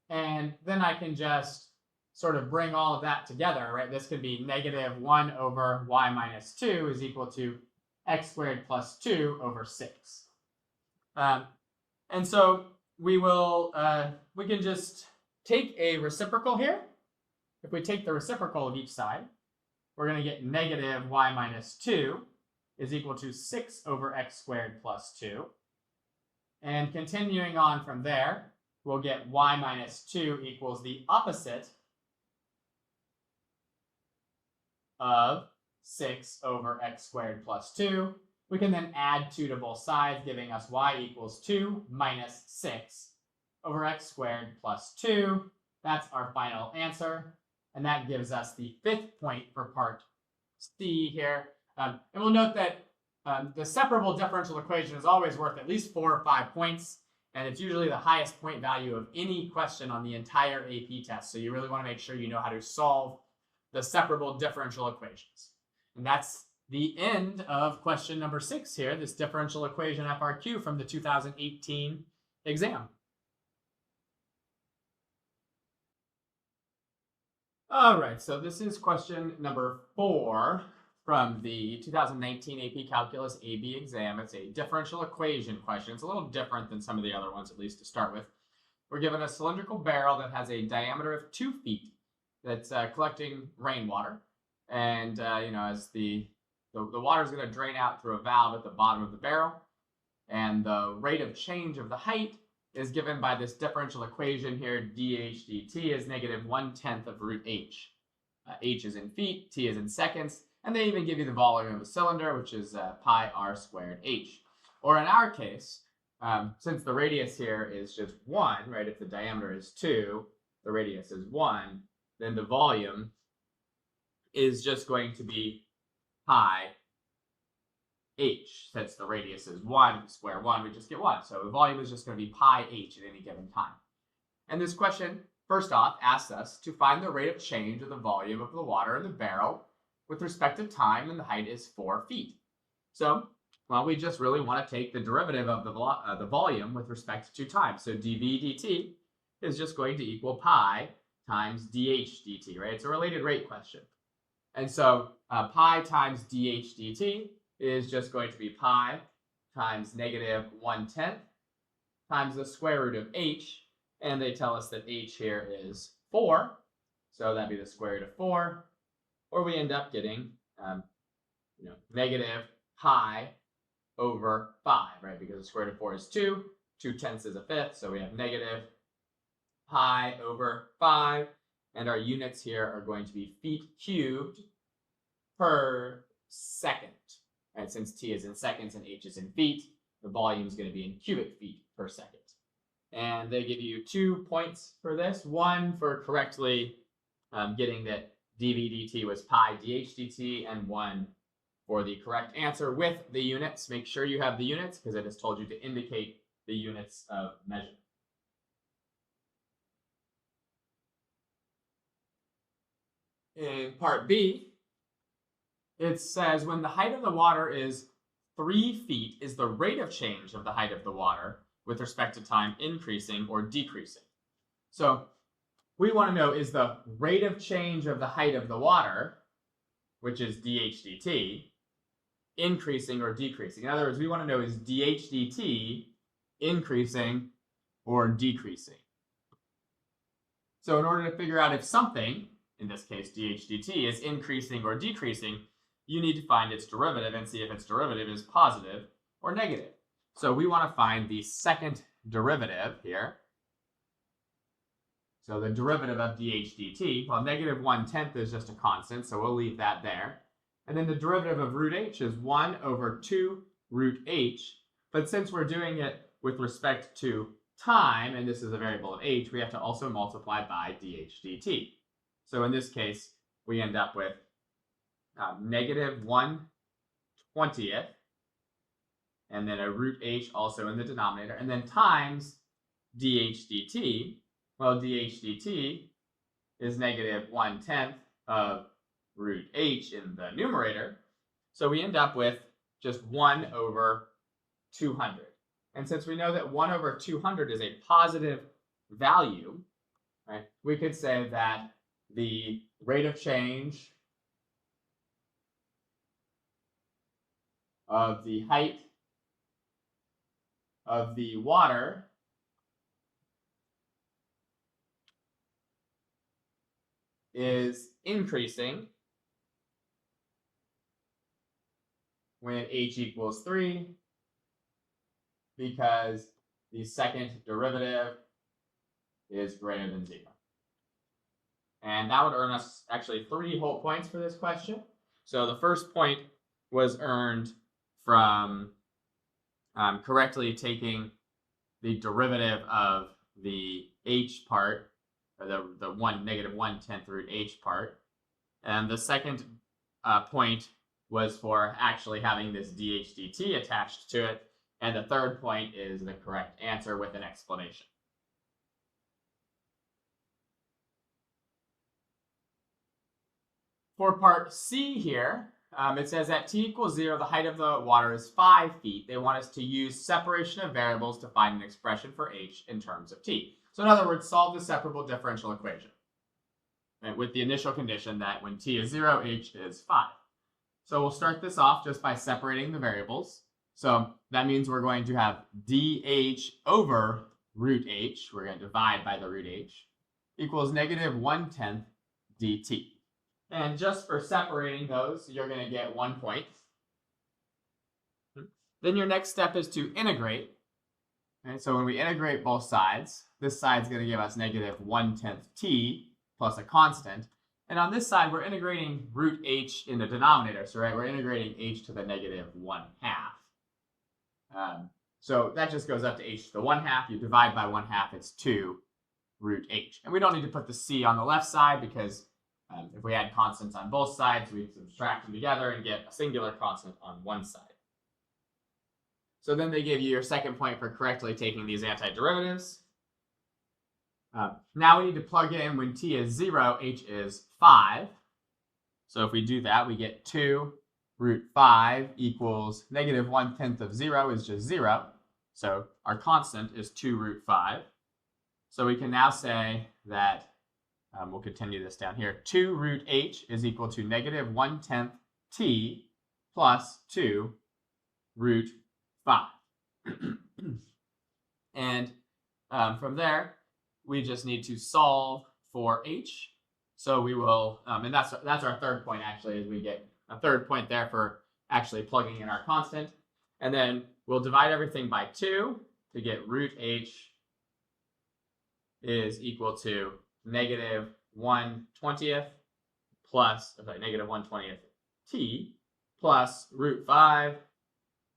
Speaker 1: And then I can just sort of bring all of that together, right? This could be negative 1 over y minus 2 is equal to x squared plus 2 over 6. And so we can just take a reciprocal here. If we take the reciprocal of each side, we're going to get negative y minus 2 is equal to 6 over x squared plus 2. And continuing on from there, we'll get y minus 2 equals the opposite of 6 over x squared plus 2. We can then add 2 to both sides, giving us y equals 2 minus 6 over x squared plus 2. That's our final answer. And that gives us the fifth point for part C here. And we'll note that the separable differential equation is always worth at least 4 or 5 points. And it's usually the highest point value of any question on the entire AP test. So you really want to make sure you know how to solve the separable differential equations. And that's the end of question number 6 here, this differential equation FRQ from the 2018 exam. All right, so this is question number 4 from the 2019 AP Calculus AB exam. It's a differential equation question. It's a little different than some of the other ones, at least to start with. We're given a cylindrical barrel that has a diameter of 2 feet that's collecting rainwater. And, as the water is going to drain out through a valve at the bottom of the barrel. And the rate of change of the height is given by this differential equation here, dH dt is negative 1/10 of root h. H is in feet, t is in seconds, and they even give you the volume of a cylinder, which is pi r squared h. Or in our case, since the radius here is just 1, right, if the diameter is 2, the radius is 1, then the volume is just going to be pi h. Since the radius is 1, square 1, we just get 1. So the volume is just going to be pi h at any given time. And this question, first off, asks us to find the rate of change of the volume of the water in the barrel with respect to time, and the height is 4 feet. So, well, we just really want to take the derivative of the volume with respect to time. So dv dt is just going to equal pi times dH dt, right? It's a related rate question. And so pi times dH dt is just going to be pi times negative 1/10 times the square root of h. And they tell us that h here is 4. So that'd be the square root of 4. Or we end up getting, negative pi over 5, right? Because the square root of 4 is 2. 2/10 is a fifth. So we have negative pi over 5. And our units here are going to be feet cubed per second. Right? Since t is in seconds and h is in feet, the volume is going to be in cubic feet per second. And they give you 2 points for this. 1 for correctly getting that dv dt was pi dH dt, and 1 for the correct answer with the units. Make sure you have the units because it has told you to indicate the units of measure. in part B, it says when the height of the water is 3 feet, is the rate of change of the height of the water with respect to time increasing or decreasing? So we want to know, is the rate of change of the height of the water, which is dH dt, increasing or decreasing? In other words, we want to know, is dH dt increasing or decreasing? So in order to figure out if something, in this case dH dt, is increasing or decreasing, you need to find its derivative and see if its derivative is positive or negative. So we want to find the second derivative here. So the derivative of dH dt, well, negative 1/10 is just a constant, so we'll leave that there. And then the derivative of root h is 1 over 2 root h. But since we're doing it with respect to time, and this is a variable of h, we have to also multiply by dH dt. So in this case, we end up with negative 1/20th, and then a root h also in the denominator, and then times dH dt. Well, dH dt is negative 1/10 of root h in the numerator. So we end up with just 1 over 200. And since we know that 1 over 200 is a positive value, right, we could say that the rate of change of the height of the water is increasing when h equals 3, because the second derivative is greater than 0. And that would earn us actually 3 whole points for this question. So the first point was earned from correctly taking the derivative of the h part, or the negative 1/10 root h part. And the second point was for actually having this dH dt attached to it. And the third point is the correct answer with an explanation. For part C here, it says at t equals 0, the height of the water is 5 feet. They want us to use separation of variables to find an expression for h in terms of t. So in other words, solve the separable differential equation, right, with the initial condition that when t is 0, h is 5. So we'll start this off just by separating the variables. So that means we're going to have dh over root h, we're going to divide by the root h, equals negative 1/10 dt. And just for separating those, you're going to get 1 point. Then your next step is to integrate. Okay, so when we integrate both sides, this side's going to give us negative 1/10 t plus a constant. And on this side, we're integrating root h in the denominator. So right, we're integrating h to the negative 1/2. So that just goes up to h to the 1/2. You divide by 1/2, it's 2 root h. And we don't need to put the c on the left side because if we had constants on both sides, we subtract them together and get a singular constant on one side. So then they give you your second point for correctly taking these antiderivatives. Now we need to plug in when t is 0, h is 5. So if we do that, we get 2 root 5 equals negative 1/10 of 0 is just 0. So our constant is 2 root 5. So we can now say that, we'll continue this down here, 2 root h is equal to negative 1/10 t plus 2 root 5. And from there, we just need to solve for h. So we will, and that's our third point actually, is we get a third point there for actually plugging in our constant. And then we'll divide everything by 2 to get root h is equal to negative 1/20th plus, negative 1/20th t plus root 5.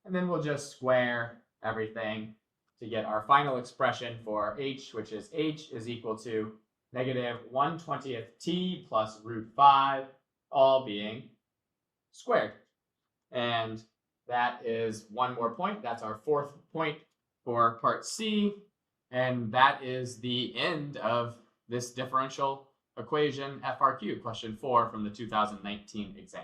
Speaker 1: And then we'll just square everything to get our final expression for h, which is h is equal to negative 1/20th t plus root 5, all being squared. And that is one more point. That's our fourth point for part C. And that is the end of this differential Equation FRQ, question 4 from the 2019 exam.